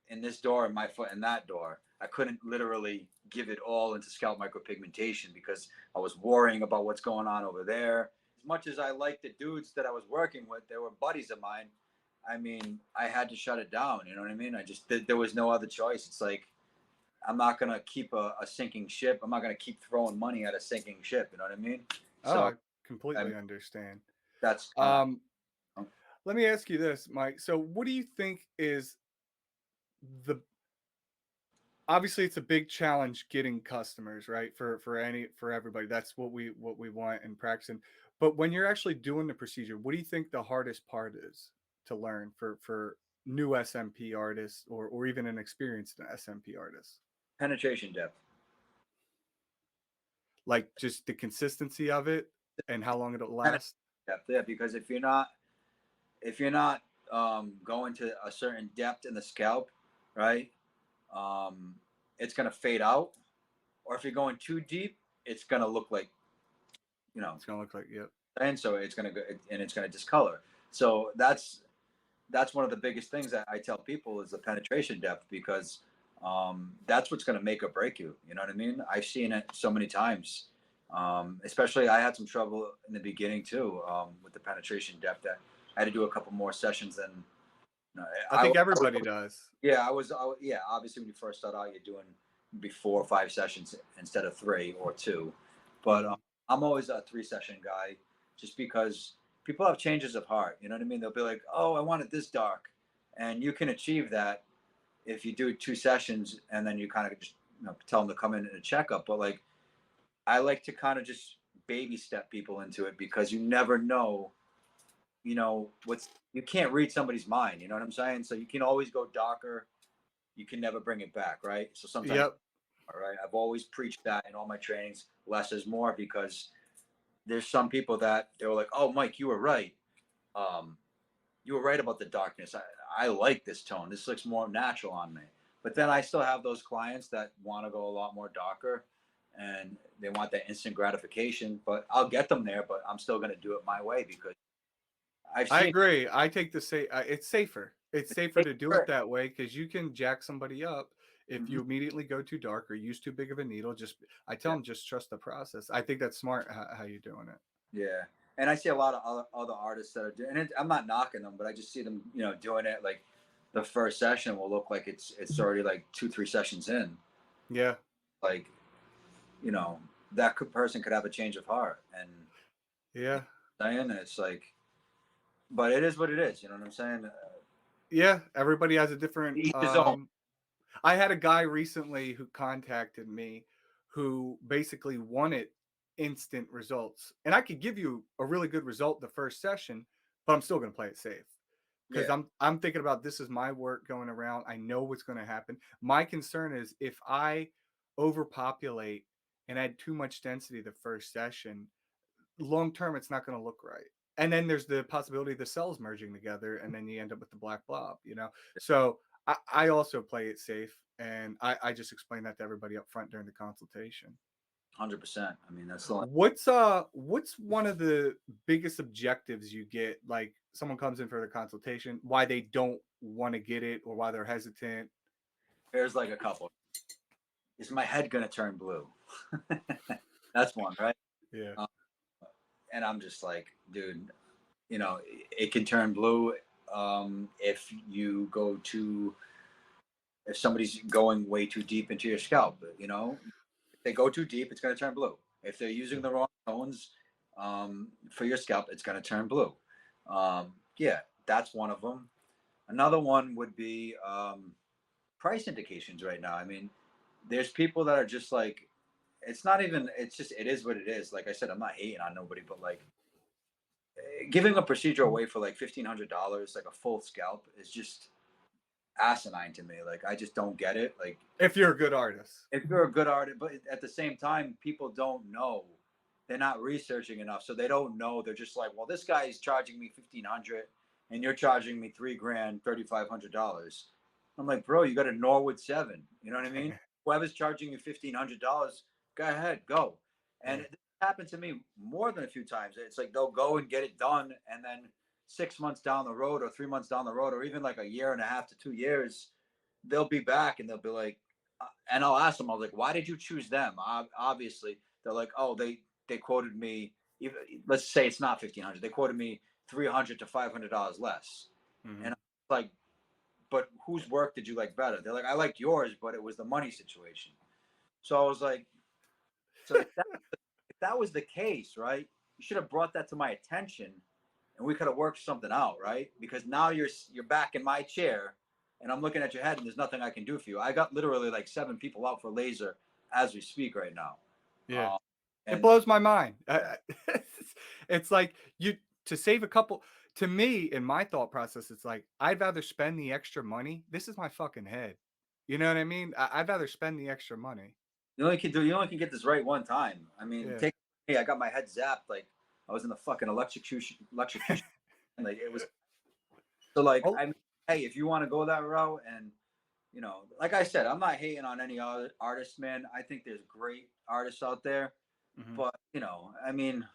[SPEAKER 2] in this door and my foot in that door. I couldn't literally give it all into scalp micropigmentation because I was worrying about what's going on over there. As much as I liked the dudes that I was working with, they were buddies of mine. I mean, I had to shut it down. You know what I mean? There was no other choice. It's like, I'm not going to keep a sinking ship. I'm not going to keep throwing money at a sinking ship. You know what I mean?
[SPEAKER 1] oh,
[SPEAKER 2] So
[SPEAKER 1] I
[SPEAKER 2] I
[SPEAKER 1] completely understand."
[SPEAKER 2] that's kind
[SPEAKER 1] Um,
[SPEAKER 2] of,
[SPEAKER 1] let me ask you this, Mike. So, what do you think is the obviously it's a big challenge getting customers, right? For everybody. That's what we want in practicing. But when you're actually doing the procedure, what do you think the hardest part is to learn for new SMP artists or even an experienced SMP artist?
[SPEAKER 2] penetration depth.
[SPEAKER 1] Like just the consistency of it and how long it'll
[SPEAKER 2] Penetration
[SPEAKER 1] last?
[SPEAKER 2] depth, yeah, because if you're not going to a certain depth in the scalp, right, um, it's gonna fade out. Or if you're going too deep, it's gonna look like you know,
[SPEAKER 1] It's gonna look like yep.
[SPEAKER 2] and so it's gonna go and it's gonna discolor. So that's one of the biggest things that I tell people is the penetration depth because that's what's gonna make or break you. You know what I mean? I've seen it so many times. Especially I had some trouble in the beginning too with the penetration depth. That I had to do a couple more sessions than no,
[SPEAKER 1] I think everybody does.
[SPEAKER 2] yeah, yeah, obviously when you first start out, you're doing maybe 4 or 5 sessions instead of 3 or 2. But
[SPEAKER 1] Mhm.
[SPEAKER 2] I'm always a 3 session guy just because people have changes of heart. You know what I mean? They'll be like, oh, I want it this dark. And you can achieve that if you do 2 sessions and then you kind of just tell them to come in a checkup. But like, I like to kind of just baby step people into it because you never know what's you can't read somebody's mind, you know what I'm saying? So you can always go darker, you can never bring it back, right? So sometimes
[SPEAKER 1] Yep.
[SPEAKER 2] all right, I've always preached that in all my trainings, less is more, because there's some people that they were like, oh Mike, you were right. um you were right about the darkness. I like this tone, this looks more natural on me. But then I still have those clients that want to go a lot more darker, and they want that instant gratification. But I'll get them there, but I'm still going to do it my way because I've
[SPEAKER 1] I
[SPEAKER 2] seen
[SPEAKER 1] agree. I take the say it's safer. It's safer
[SPEAKER 2] it.
[SPEAKER 1] to do it that way because you can jack somebody up if
[SPEAKER 2] Mhm.
[SPEAKER 1] you immediately go too dark or use too big of a needle. Just I tell
[SPEAKER 2] Yeah,
[SPEAKER 1] them just trust the process. I think that's smart how you're doing it.
[SPEAKER 2] yeah. And I see a lot of other artists that are doing, and I'm not knocking them, but I just see them, doing it like the first session will look like it's already like 2-3 sessions in.
[SPEAKER 1] Yeah.
[SPEAKER 2] Like, you know, that person could have a change of heart, and
[SPEAKER 1] Yeah.
[SPEAKER 2] saying it's like, but it is what it is. You know what I'm saying?
[SPEAKER 1] Yeah. Everybody has a different
[SPEAKER 2] Each his own.
[SPEAKER 1] I had a guy recently who contacted me who basically wanted instant results. And I could give you a really good result the first session, but I'm still going to play it safe because
[SPEAKER 2] Yeah,
[SPEAKER 1] I'm thinking about this is my work going around. I know what's going to happen. My concern is if I overpopulate and add too much density the first session, long term it's not going to look right. And then there's the possibility of the cells merging together and then you end up with the black blob. So I also play it safe and I just explain that to everybody up front during the consultation.
[SPEAKER 2] 100%. I mean, that's the only.
[SPEAKER 1] What's one of the biggest objectives you get, like someone comes in for the consultation, why they don't want to get it or why they're hesitant?
[SPEAKER 2] There's like a couple. Is my head gonna turn blue? That's one, right?
[SPEAKER 1] Yeah.
[SPEAKER 2] Um, and I'm just like, dude, it can turn blue if you go to if somebody's going way too deep into your scalp. If they go too deep, it's going to turn blue. If they're using the wrong tones for your scalp, it's going to turn blue. Yeah, that's one of them. Another one would be price indications right now. I mean, there's people that are just like, it's not even, it's just, it is what it is. Like I said, I'm not hating on nobody, but like giving a procedure away for like $1,500, like a full scalp, is just asinine to me. Like, I just don't get it. Like,
[SPEAKER 1] If you're a good artist.
[SPEAKER 2] if you're a good artist, but at the same time, people don't know. They're not researching enough, so they don't know. They're just like, well, this guy is charging me 1,500, and you're charging me $3,000, $3,500. I'm like, bro, you got a Norwood 7. You know what I mean? Whoever's charging you $1,500, go ahead, go. And
[SPEAKER 1] Yeah.
[SPEAKER 2] it happened to me more than a few times. It's like they'll go and get it done, and then 6 months down the road, or 3 months down the road, or even like a year and a half to 2 years, they'll be back and they'll be like, and I'll ask them, I was like, why did you choose them? Obviously, they're like, oh, they quoted me. Even, let's say it's not 1,500. They quoted me $300 to $500 less, and
[SPEAKER 1] Hmm.
[SPEAKER 2] I'm like, but whose work did you like better? They're like, I liked yours, but it was the money situation. So I was like, so if that was the case, right? You should have brought that to my attention, and we could have worked something out, right? Because now you're back in my chair, and I'm looking at your head, and there's nothing I can do for you. I got literally like 7 people out for laser as we speak right now,
[SPEAKER 1] Yeah. It
[SPEAKER 2] and
[SPEAKER 1] blows my mind. It's like you to save a couple. To me, in my thought process, it's like I'd rather spend the extra money. This is my fucking head. You know what I mean? I'd rather spend the extra money.
[SPEAKER 2] you only can get this right one time. I mean,
[SPEAKER 1] Yeah.
[SPEAKER 2] take me. I got my head zapped like I was in the fucking electrocution. Like it was so like
[SPEAKER 1] Oh.
[SPEAKER 2] I mean, hey, if you want to go that route, and like I said, I'm not hating on any other artist, man. I think there's great artists out there,
[SPEAKER 1] Mhm.
[SPEAKER 2] but I mean,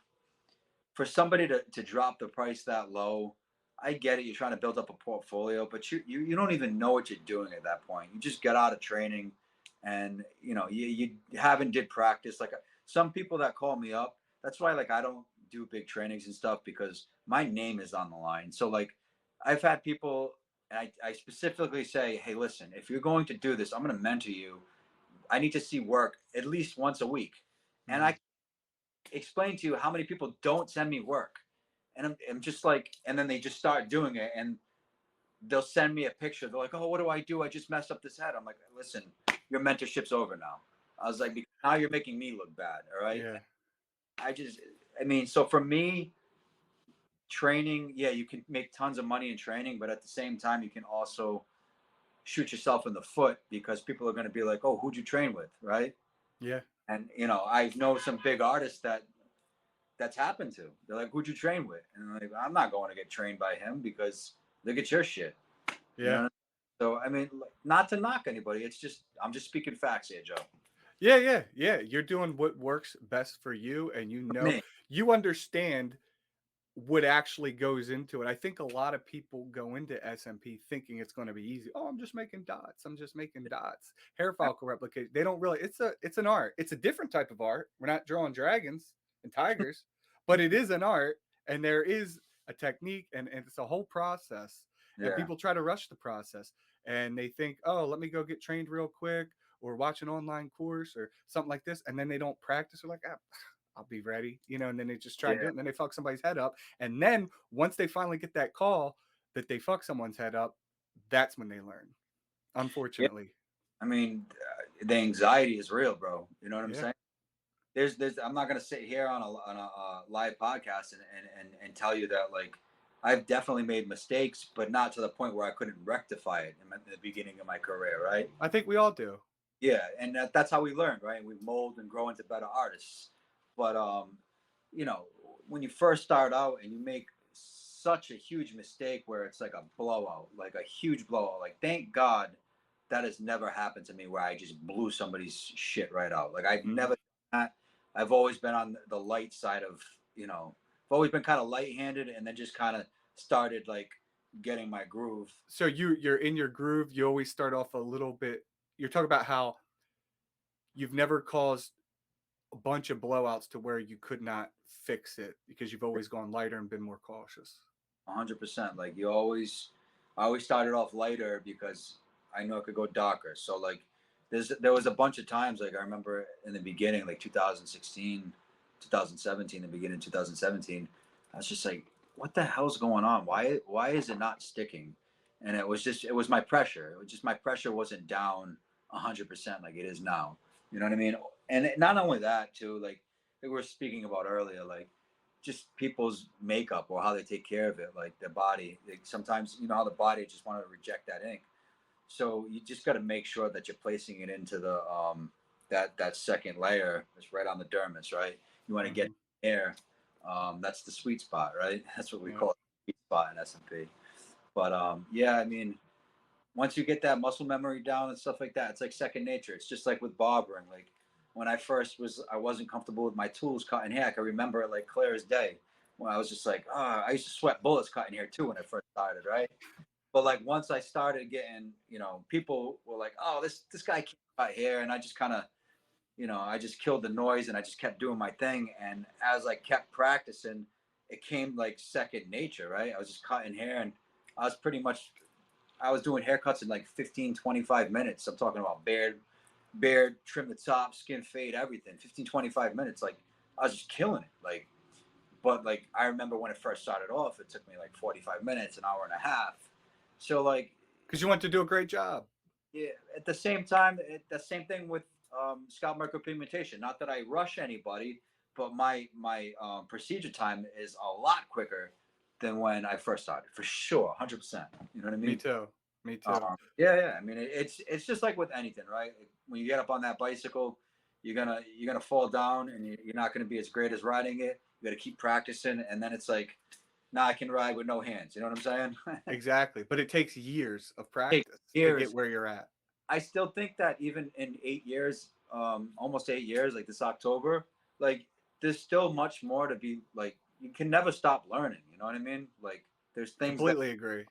[SPEAKER 2] for somebody to drop the price that low, I get it. You're trying to build up a portfolio, but you don't even know what you're doing at that point. You just got out of training, and you haven't did practice. Like some people that call me up, that's why like I don't do big trainings and stuff, because my name is on the line. So like I've had people, and I specifically say, hey, listen, if you're going to do this, I'm going to mentor you. I need to see work at least once a week, and I
[SPEAKER 1] Mhm.
[SPEAKER 2] explain to you how many people don't send me work. And I'm just like, and then they just start doing it, and they'll send me a picture. They're like, oh, what do I do? I just messed up this head. I'm like, listen, your mentorship's over now. I was like, because now you're making me look bad. All right.
[SPEAKER 1] Yeah.
[SPEAKER 2] I just, I mean, so for me, training, yeah, you can make tons of money in training, but at the same time, you can also shoot yourself in the foot, because people are going to be like, oh, who'd you train with? Right.
[SPEAKER 1] Yeah.
[SPEAKER 2] And, I know some big artists that's happened to. They're like, who'd you train with? And I'm like, I'm not going to get trained by him, because look at your shit. You
[SPEAKER 1] Yeah.
[SPEAKER 2] know? So, I mean, not to knock anybody. It's just, I'm just speaking facts here, Joe.
[SPEAKER 1] Yeah. You're doing what works best for you, and
[SPEAKER 2] Me.
[SPEAKER 1] you understand what actually goes into it. I think a lot of people go into SMP thinking it's going to be easy. Oh, I'm just making dots. I'm just making dots. Hair follicle replication. They don't really. It's an art. It's a different type of art. We're not drawing dragons and tigers, but it is an art, and there is a technique, and it's a whole process. And
[SPEAKER 2] Yeah.
[SPEAKER 1] people try to rush the process, and they think, oh, let me go get trained real quick, or watch an online course or something like this, and then they don't practice. They're like, ah, I'll be ready, and then they just try to do
[SPEAKER 2] Yeah.
[SPEAKER 1] it, and then they fuck somebody's head up. And then once they finally get that call that they fuck someone's head up, that's when they learn,
[SPEAKER 2] Yeah.
[SPEAKER 1] unfortunately.
[SPEAKER 2] I mean, the anxiety is real, bro. You know what I'm
[SPEAKER 1] Yeah.
[SPEAKER 2] saying? I'm not gonna sit here on a live podcast and tell you that like I've definitely made mistakes, but not to the point where I couldn't rectify it in the beginning of my career, right?
[SPEAKER 1] I think we all do.
[SPEAKER 2] Yeah, and that's how we learn, right? We mold and grow into better artists. But you know, when you first start out and you make such a huge mistake where it's like a blowout, like a huge blowout, like thank God that has never happened to me where I just blew somebody's shit right out. Like I've
[SPEAKER 1] Mhm.
[SPEAKER 2] never done that. I've always been on the light side of, I've always been kind of light-handed and then just kind of started like getting my groove.
[SPEAKER 1] So you're in your groove. You always start off a little bit. You're talking about how you've never caused a bunch of blowouts to where you could not fix it because you've always gone lighter and been more cautious.
[SPEAKER 2] 100%. Like I always started off lighter because I know it could go darker. So like, there was a bunch of times like I remember in the beginning, like 2016, 2017, the beginning of 2017, I was just like, what the hell's going on? Why is it not sticking? And it was my pressure. It was just my pressure wasn't down 100% like it is now. You know what I mean? And not only that too, like we were speaking about earlier, like just people's makeup or how they take care of it, like their body. Like sometimes you know how the body just wanted to reject that ink, so you just got to make sure that you're placing it into the that second layer that's right on the dermis, right? You want to get
[SPEAKER 1] Hmm.
[SPEAKER 2] air. That's the sweet spot, right? That's what we
[SPEAKER 1] Yeah.
[SPEAKER 2] call it, sweet spot in SMP. But yeah, I mean, once you get that muscle memory down and stuff like that, it's like second nature. It's just like with barbering. Like when I wasn't comfortable with my tools cutting hair. I can remember it like clear as day. When I was just like, I used to sweat bullets cutting hair too when I first started, right? But like once I started getting, people were like, oh, this guy can't cut hair, and I just kind of, I just killed the noise and I just kept doing my thing. And as I kept practicing, it came like second nature, right? I was just cutting hair, and I was pretty much I was doing haircuts in like 15, 25 minutes. I'm talking about beard, trim the top, skin fade, everything. 15, 25 minutes. Like I was just killing it. But like I remember when it first started off, it took me like 45 minutes, an hour and a half. So like,
[SPEAKER 1] Because you want to do a great job.
[SPEAKER 2] yeah, at the same time, the same thing with scalp micropigmentation. Not that I rush anybody, but my procedure time is a lot quicker than when I first started, for sure, 100%. You know what I
[SPEAKER 1] Me
[SPEAKER 2] mean?
[SPEAKER 1] too. Me too.
[SPEAKER 2] Yeah. I mean, it's just like with anything, right? When you get up on that bicycle, you're gonna fall down, and you're not gonna be as great as riding it. You got to keep practicing, and then it's like, now I can ride with no hands. You know what I'm saying?
[SPEAKER 1] Exactly. But it takes years of
[SPEAKER 2] Take
[SPEAKER 1] practice to get
[SPEAKER 2] years.
[SPEAKER 1] where you're at.
[SPEAKER 2] I still think that even in 8 years, almost 8 years, like this October, like there's still much more to be like. You can never stop learning. You know what I mean? Like there's things that,
[SPEAKER 1] Completely agree.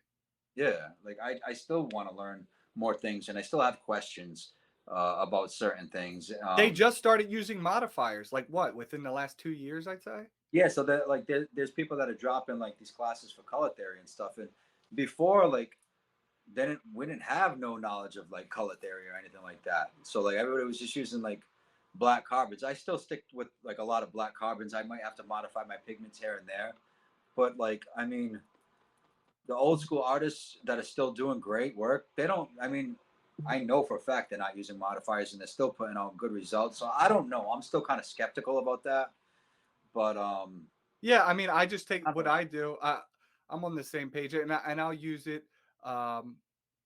[SPEAKER 2] yeah, like I still want to learn more things, and I still have questions about certain things.
[SPEAKER 1] They just started using modifiers, like what, within the last 2 years, I'd say?
[SPEAKER 2] Yeah, so that like there's people that are dropping like these classes for color theory and stuff, and before like then we didn't have no knowledge of like color theory or anything like that. So like everybody was just using like black carbons. I still stick with like a lot of black carbons. I might have to modify my pigments here and there, but like I mean, the old school artists that are still doing great work, they don't. I mean, I know for a fact they're not using modifiers and they're still putting out good results. So I don't know. I'm still kind of skeptical about that, but
[SPEAKER 1] Yeah, I mean, I just take
[SPEAKER 2] I don't
[SPEAKER 1] what
[SPEAKER 2] know.
[SPEAKER 1] I do. I'm on the same page, and I'll use it. Um,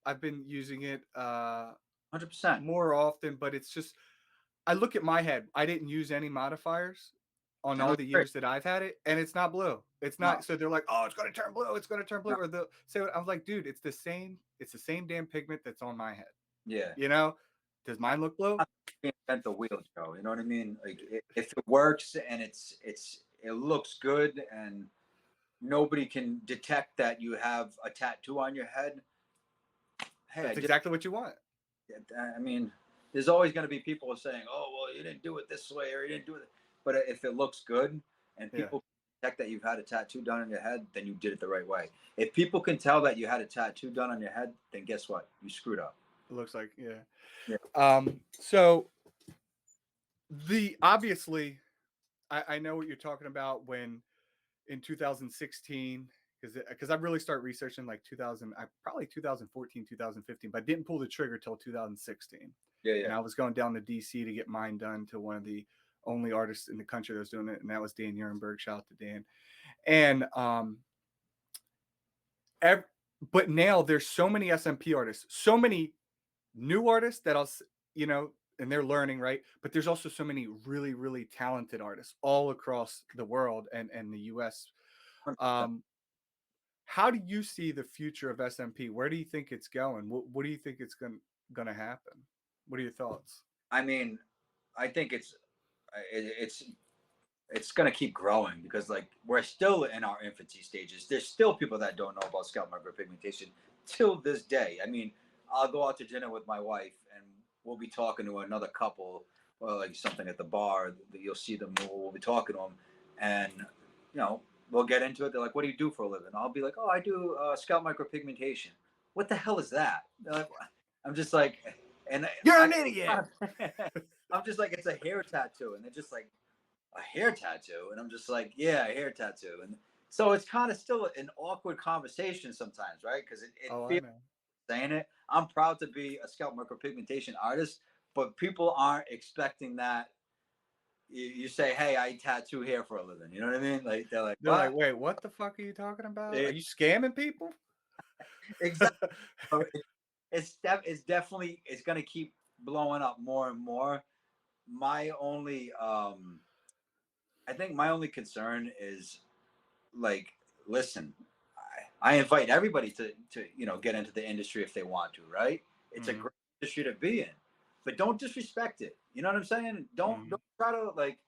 [SPEAKER 1] I've been using it
[SPEAKER 2] 100%.
[SPEAKER 1] more often, but it's just I look at my head. I didn't use any modifiers on
[SPEAKER 2] And it
[SPEAKER 1] all
[SPEAKER 2] looks
[SPEAKER 1] the
[SPEAKER 2] great.
[SPEAKER 1] years that I've had it, and it's not blue. It's
[SPEAKER 2] No,
[SPEAKER 1] not. So they're like, "Oh, it's gonna turn blue. It's gonna turn blue."
[SPEAKER 2] no,
[SPEAKER 1] Or the so I was like, "Dude, it's the same. It's the same damn pigment that's on my head."
[SPEAKER 2] yeah.
[SPEAKER 1] You know? Does mine look blue?
[SPEAKER 2] reinvent the wheel, Joe. You know what I mean? Like if it works and it looks good and nobody can detect that you have a tattoo on your head. Hey,
[SPEAKER 1] That's exactly what you want.
[SPEAKER 2] I mean, there's always going to be people saying, "Oh, well, you didn't do it this way, or you didn't do it." But if it looks good and
[SPEAKER 1] Yeah.
[SPEAKER 2] people detect that you've had a tattoo done on your head, then you did it the right way. If people can tell that you had a tattoo done on your head, then guess what? You screwed up.
[SPEAKER 1] It looks like, yeah.
[SPEAKER 2] Yeah.
[SPEAKER 1] So obviously I know what you're talking about when in 2016, because I really started researching like 2000, probably 2014, 2015, but I didn't pull the trigger till 2016.
[SPEAKER 2] Yeah,
[SPEAKER 1] And
[SPEAKER 2] yeah.
[SPEAKER 1] I was going down to DC to get mine done to one of the only artists in the country that was doing it, and that was Dan Urenberg. Shout out to Dan. And but now there's so many SMP artists, so many new artists that and they're learning, right? But there's also so many really, really talented artists all across the world and the US.
[SPEAKER 2] 100%.
[SPEAKER 1] Um, how do you see the future of SMP? Where do you think it's going? What do you think it's going to happen? What are your thoughts?
[SPEAKER 2] I mean, I think it's going to keep growing because like we're still in our infancy stages. There's still people that don't know about scalp micropigmentation till this day. I mean, I'll go out to dinner with my wife and we'll be talking to another couple or like something at the bar. You'll see them. We'll be talking to them, and we'll get into it. They're like, "What do you do for a living?" I'll be like, "Oh, I do scalp micropigmentation." What the hell is that? Like, I'm just like, and
[SPEAKER 1] You're an idiot.
[SPEAKER 2] I'm just like, it's a hair tattoo, and they're just like, a hair tattoo, and I'm just like, yeah, a hair tattoo. And so it's kind of still an awkward conversation sometimes, right? Because it
[SPEAKER 1] Oh, I
[SPEAKER 2] feels
[SPEAKER 1] know.
[SPEAKER 2] saying it. I'm proud to be a scalp micropigmentation artist, but people aren't expecting that you say, hey, I tattoo hair for a living. You know what I mean? Like they're like,
[SPEAKER 1] They're like,
[SPEAKER 2] what?
[SPEAKER 1] wait, what the fuck are you talking about? Are
[SPEAKER 2] It,
[SPEAKER 1] you scamming people?
[SPEAKER 2] exactly. So it's definitely it's gonna keep blowing up more and more. My only I think my only concern is like, listen, I invite everybody to get into the industry if they want to, right? It's a
[SPEAKER 1] Hmm.
[SPEAKER 2] great industry to be in, but don't disrespect it. You know what I'm saying? Don't
[SPEAKER 1] Hmm.
[SPEAKER 2] try to like.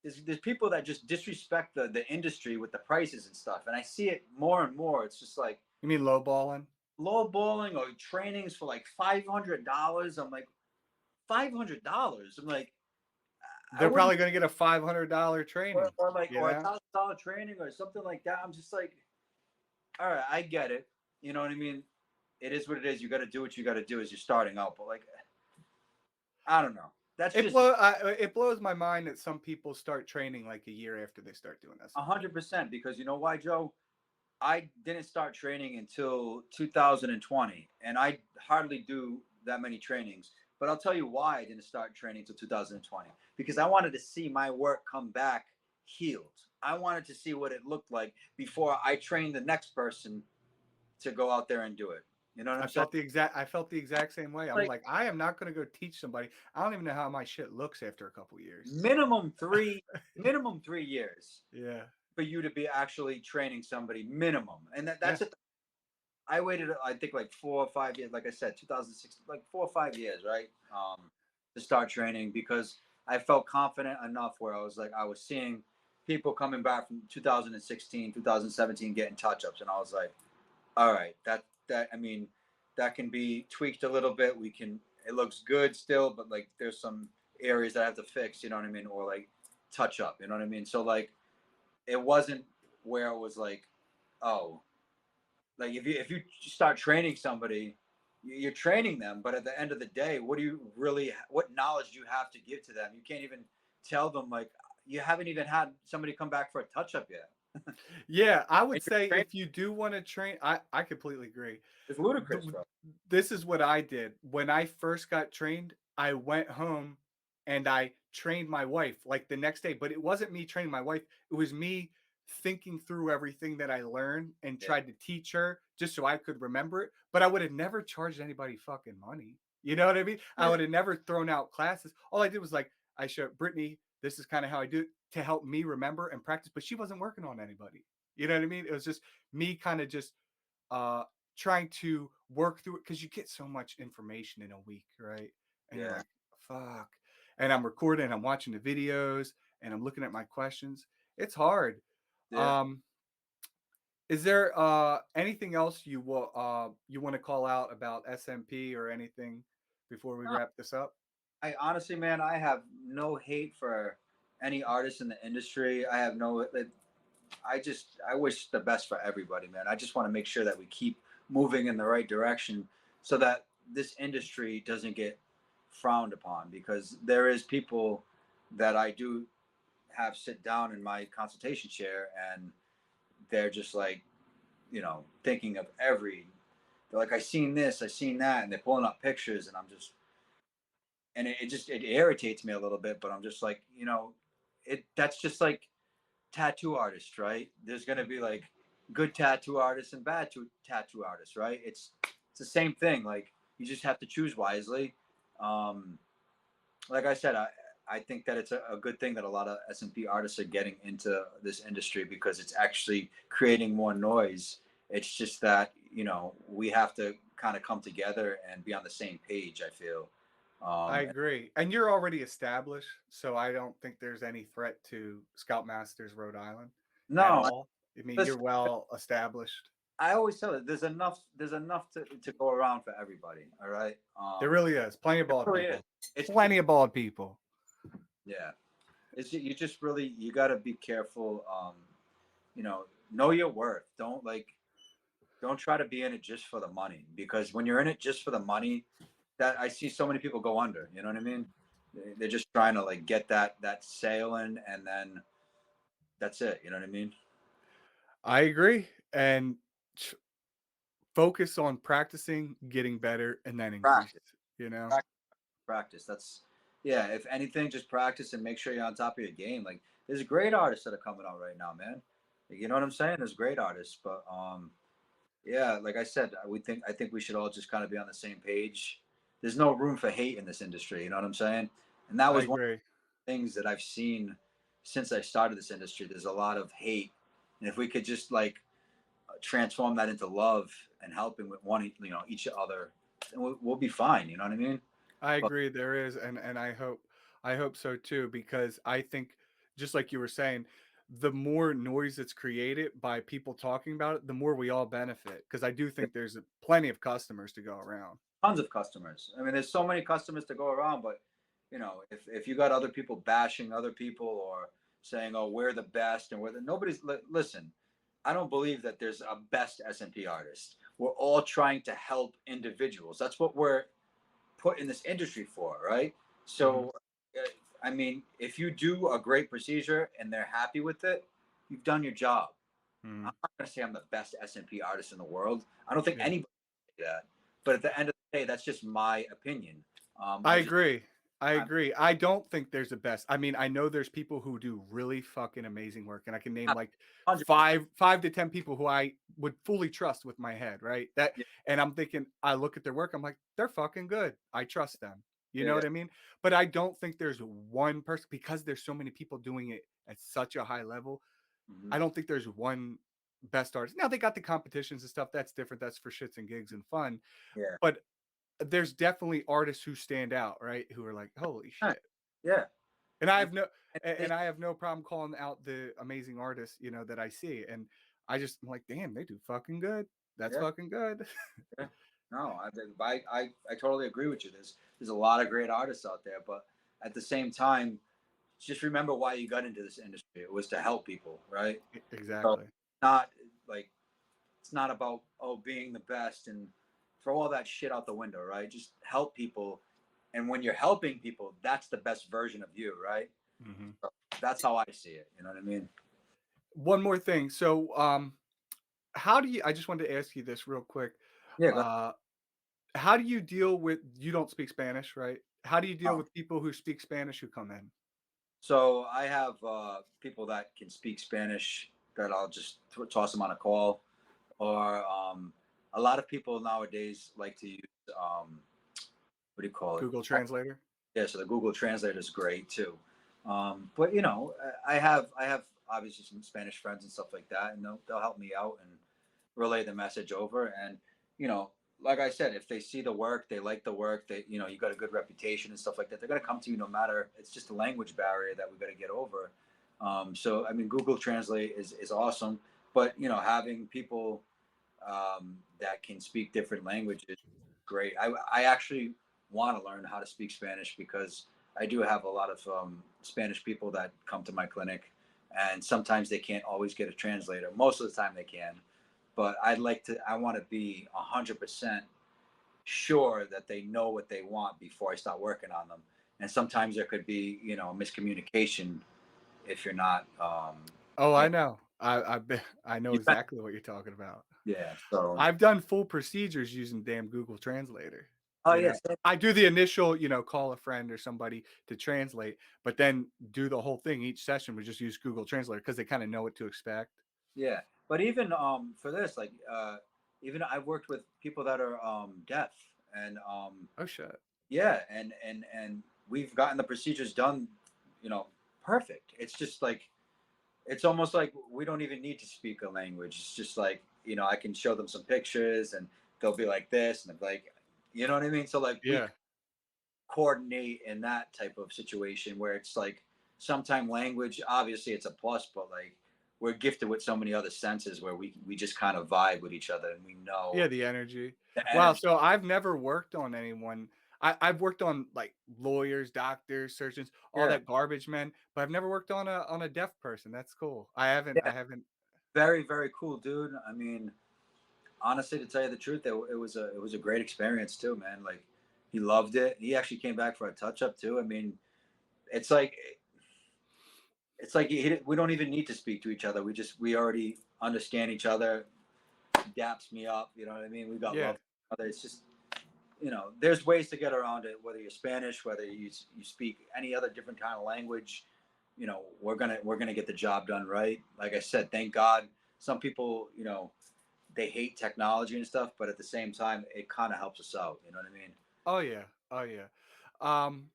[SPEAKER 2] There's people that just disrespect the industry with the prices and stuff, and I see it more and more. It's just like
[SPEAKER 1] You mean lowballing?
[SPEAKER 2] lowballing or trainings for like $500. I'm like $500. I'm like I
[SPEAKER 1] They're
[SPEAKER 2] wouldn't
[SPEAKER 1] probably going to get a $500 training,
[SPEAKER 2] or $1,000 training or something like that. I'm just like, all right, I get it. You know what I mean? It is what it is. You got to do what you got to do as you're starting out. But like, I don't know. That's just
[SPEAKER 1] It blows my mind that some people start training like a year after they start doing SMP.
[SPEAKER 2] 100% because you know why, Joe? I didn't start training until 2020, and I hardly do that many trainings. But I'll tell you why I didn't start training until 2020 because I wanted to see my work come back healed. I wanted to see what it looked like before I trained the next person to go out there and do it. You know what I'm saying?
[SPEAKER 1] I felt the exact same way. I'm
[SPEAKER 2] Like
[SPEAKER 1] like, I am not going to go teach somebody. I don't even know how my shit looks after a couple years.
[SPEAKER 2] minimum three, minimum 3 years
[SPEAKER 1] Yeah.
[SPEAKER 2] for you to be actually training somebody minimum, and
[SPEAKER 1] Yeah.
[SPEAKER 2] that's it. I waited, I think, like 4 or 5 years. Like I said, 2006, like 4 or 5 years, right, to start training because I felt confident enough where I was like, I was seeing people coming back from 2016, 2017 getting touch ups, and I was like, all right, that I mean, that can be tweaked a little bit. We can. It looks good still, but like there's some areas that I have to fix. You know what I mean, or like touch up. You know what I mean. So like, it wasn't where it was like, oh, like if you start training somebody, you're training them, but at the end of the day, what knowledge do you have to give to them? You can't even tell them like you haven't even had somebody come back for a touch up yet.
[SPEAKER 1] Yeah, I would
[SPEAKER 2] And you're
[SPEAKER 1] say
[SPEAKER 2] training,
[SPEAKER 1] if you do want to train, I completely agree.
[SPEAKER 2] it's ludicrous,
[SPEAKER 1] th-
[SPEAKER 2] bro.
[SPEAKER 1] this is what I did when I first got trained. I went home and I trained my wife like the next day, but it wasn't me training my wife. It was me thinking through everything that I learned and
[SPEAKER 2] Yeah,
[SPEAKER 1] tried to teach her just so I could remember it. But I would have never charged anybody fucking money. You know what I mean? I
[SPEAKER 2] yeah,
[SPEAKER 1] would have never thrown out classes. All I did was like, I showed Brittany, this is kind of how I do it to help me remember and practice, but she wasn't working on anybody. You know what I mean? It was just me kind of just uh trying to work through it because you get so much information in a week, right? And you're
[SPEAKER 2] yeah.
[SPEAKER 1] like, fuck. And I'm recording, I'm watching the videos, and I'm looking at my questions. It's hard.
[SPEAKER 2] Yeah.
[SPEAKER 1] Um, is there anything else you want to call out about SMP or anything before we
[SPEAKER 2] No,
[SPEAKER 1] wrap this up?
[SPEAKER 2] I honestly, man, I have no hate for any artist in the industry. I have no, I wish the best for everybody, man. I just want to make sure that we keep moving in the right direction so that this industry doesn't get frowned upon, because there is people that I do have sit down in my consultation chair, and they're just like, thinking of they're like, I seen this, I seen that, and they're pulling up pictures, and I'm just, and it irritates me a little bit, but I'm just like, that's just like tattoo artists, right? There's going to be like good tattoo artists and bad tattoo artists, right? It's the same thing. Like, you just have to choose wisely. Um, like I said, I think that it's a good thing that a lot of SMP artists are getting into this industry, because it's actually creating more noise. It's just that, we have to kind of come together and be on the same page, I feel.
[SPEAKER 1] I
[SPEAKER 2] Um,
[SPEAKER 1] agree. And you're already established, so I don't think there's any threat to Scout Masters Rhode Island at
[SPEAKER 2] no,
[SPEAKER 1] all. I mean, you're
[SPEAKER 2] listen,
[SPEAKER 1] well established.
[SPEAKER 2] I always tell it, there's enough to go around for everybody. All right.
[SPEAKER 1] There really is. Plenty of
[SPEAKER 2] It
[SPEAKER 1] bald
[SPEAKER 2] really is.
[SPEAKER 1] people.
[SPEAKER 2] It's
[SPEAKER 1] Plenty of bald people.
[SPEAKER 2] Yeah. You just really, you got to be careful. Know your worth. Don't try to be in it just for the money, because when you're in it just for the money, that I see so many people go under. You know what I mean? They're just trying to like get that sale in, and then that's it. You know what I mean?
[SPEAKER 1] I agree. And ch- focus on practicing, getting better, and then increase,
[SPEAKER 2] Practice,
[SPEAKER 1] you know?
[SPEAKER 2] practice, practice. Yeah. If anything, just practice and make sure you're on top of your game. Like, there's great artists that are coming out right now, man. You know what I'm saying? There's great artists, but yeah, like I said, I think we should all just kind of be on the same page. There's no room for hate in this industry. You know what I'm saying? And that
[SPEAKER 1] I
[SPEAKER 2] was one
[SPEAKER 1] agree.
[SPEAKER 2] of the things that I've seen since I started this industry. There's a lot of hate, and if we could just like transform that into love and helping with each other, then we'll be fine. You know what I mean?
[SPEAKER 1] I
[SPEAKER 2] But
[SPEAKER 1] agree there is, and I hope so too, because I think just like you were saying, the more noise that's created by people talking about it, the more we all benefit. Because I do think there's plenty of customers to go around.
[SPEAKER 2] tons of customers. I mean, there's so many customers to go around, but if you got other people bashing other people, or saying, "Oh, we're the best," and listen. I don't believe that there's a best SMP artist. We're all trying to help individuals. That's what we're put in this industry for, right?
[SPEAKER 1] Mhm,
[SPEAKER 2] So, uh, I mean, if you do a great procedure and they're happy with it, you've done your job. I'm
[SPEAKER 1] mhm.
[SPEAKER 2] not going to say I'm the best SMP artist in the world. I don't think
[SPEAKER 1] Yeah.
[SPEAKER 2] anybody can say that. But at the end of the day, that's just my opinion.
[SPEAKER 1] I agree. I
[SPEAKER 2] I'm
[SPEAKER 1] agree. I don't think there's a best. I mean, I know there's people who do really fucking amazing work, and I can name
[SPEAKER 2] not
[SPEAKER 1] like
[SPEAKER 2] 100%.
[SPEAKER 1] five to 10 people who I would fully trust with my head, right? That
[SPEAKER 2] Yeah,
[SPEAKER 1] and I'm thinking, I look at their work, I'm like, they're fucking good. I trust them. You
[SPEAKER 2] yeah,
[SPEAKER 1] know
[SPEAKER 2] yeah.
[SPEAKER 1] what I mean? But I don't think there's one person because there's so many people doing it at such a high level.
[SPEAKER 2] Hmm.
[SPEAKER 1] I don't think there's one best artist. Now they got the competitions and stuff. That's different. That's for shits and gigs and fun.
[SPEAKER 2] Yeah.
[SPEAKER 1] But there's definitely artists who stand out, right? Who are like, holy
[SPEAKER 2] Yeah.
[SPEAKER 1] shit.
[SPEAKER 2] Yeah.
[SPEAKER 1] And I
[SPEAKER 2] And,
[SPEAKER 1] have no
[SPEAKER 2] and they,
[SPEAKER 1] and I have no problem calling out the amazing artists, that I see. And I'm like, damn, they do fucking good. That's
[SPEAKER 2] yeah,
[SPEAKER 1] fucking good.
[SPEAKER 2] yeah. No, I totally agree with you. There's a lot of great artists out there, but at the same time, just remember why you got into this industry. It was to help people, right? So,
[SPEAKER 1] Exactly.
[SPEAKER 2] not like it's not about, being the best, and throw all that shit out the window, right? Just help people, and when you're helping people, that's the best version of you, right?
[SPEAKER 1] Mhm.
[SPEAKER 2] So that's how I see it. You know what I mean?
[SPEAKER 1] One more thing. So, how do you? I just wanted to ask you this real quick.
[SPEAKER 2] Yeah.
[SPEAKER 1] Uh, how do you deal with? You don't speak Spanish, right? How do you deal
[SPEAKER 2] Um,
[SPEAKER 1] with people who speak Spanish who come in?
[SPEAKER 2] so I have people that can speak Spanish that I'll just toss them on a call, or a lot of people nowadays like to use what do you call it?
[SPEAKER 1] Google Translator.
[SPEAKER 2] Yeah, so the Google Translator is great too. But I have obviously some Spanish friends and stuff like that, and they'll help me out and relay the message over. And you know, like I said, if they see the work, they like the work, they, you know, you got a good reputation and stuff like that, they're going to come to you no matter. It's just a language barrier that we got to get over. So I mean, Google Translate is awesome, but you know, having people that can speak different languages, great. I actually want to learn how to speak Spanish because I do have a lot of Spanish people that come to my clinic, and sometimes they can't always get a translator. Most of the time they can, but I want to be 100% sure that they know what they want before I start working on them. And sometimes there could be, you know, miscommunication if you're not,
[SPEAKER 1] Oh,
[SPEAKER 2] yeah,
[SPEAKER 1] I know. I know exactly what you're talking about.
[SPEAKER 2] yeah. So,
[SPEAKER 1] I've done full procedures using damn Google Translator.
[SPEAKER 2] oh
[SPEAKER 1] You
[SPEAKER 2] yeah,
[SPEAKER 1] know, I do the initial, call a friend or somebody to translate, but then do the whole thing. Each session we just use Google Translator because they kind of know what to expect.
[SPEAKER 2] yeah. But even for this, like even I've worked with people that are deaf, and
[SPEAKER 1] Oh shit.
[SPEAKER 2] yeah, and we've gotten the procedures done, you know, perfect. It's just like it's almost like we don't even need to speak a language. It's just like, you know, I can show them some pictures and they'll be like this and they'll be like, you know what I mean? So like we
[SPEAKER 1] Yeah.
[SPEAKER 2] coordinate in that type of situation where it's like sometimes language, obviously it's a plus, but like we're gifted with so many other senses where we just kind of vibe with each other and we know
[SPEAKER 1] Yeah, the energy.
[SPEAKER 2] the
[SPEAKER 1] Wow,
[SPEAKER 2] energy.
[SPEAKER 1] so I've never worked on anyone. I've worked on like lawyers, doctors, surgeons, all
[SPEAKER 2] Yeah.
[SPEAKER 1] that garbage men, but I've never worked on a deaf person. That's cool. I
[SPEAKER 2] Yeah.
[SPEAKER 1] haven't.
[SPEAKER 2] Very, very cool, dude. I mean, honestly, to tell you the truth, it was a great experience too, man. Like he loved it. He actually came back for a touch up too. I mean, it's like we don't even need to speak to each other. We already understand each other. He daps me up. You know what I mean? We got
[SPEAKER 1] Yeah.
[SPEAKER 2] love for each other. It's just, you know, there's ways to get around it. Whether you're Spanish, whether you speak any other different kind of language, you know, we're gonna get the job done right. Like I said, thank God. Some people, you know, they hate technology and stuff, but at the same time, it kind of helps us out. You know what I mean?
[SPEAKER 1] Oh yeah. Oh yeah. Um,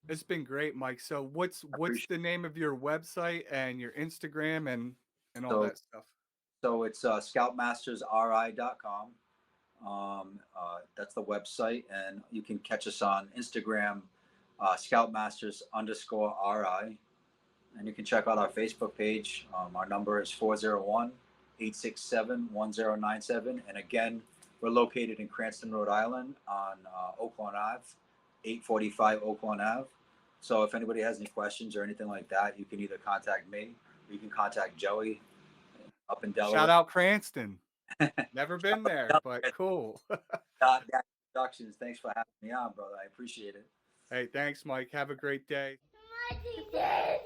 [SPEAKER 1] it's been great, Mike. So
[SPEAKER 2] I
[SPEAKER 1] what's
[SPEAKER 2] appreciate
[SPEAKER 1] the name of your website and your Instagram and
[SPEAKER 2] it.
[SPEAKER 1] all that stuff?
[SPEAKER 2] So it's scalpmastersri.com. That's the website, and you can catch us on Instagram, scoutmasters underscore RI, and you can check out our Facebook page. Our number is 401-867-1097, and again, we're located in Cranston, Rhode Island, on Oaklawn Ave, 845 Oaklawn Ave. So if anybody has any questions or anything like that, you can either contact me or you can contact Joey up in Delaware.
[SPEAKER 1] Shout out Cranston. Never been there, but cool.
[SPEAKER 2] Dattie Productions. Thanks for having me on, brother. I appreciate it.
[SPEAKER 1] Hey, thanks, Mike. Have a great day.
[SPEAKER 3] Daddy.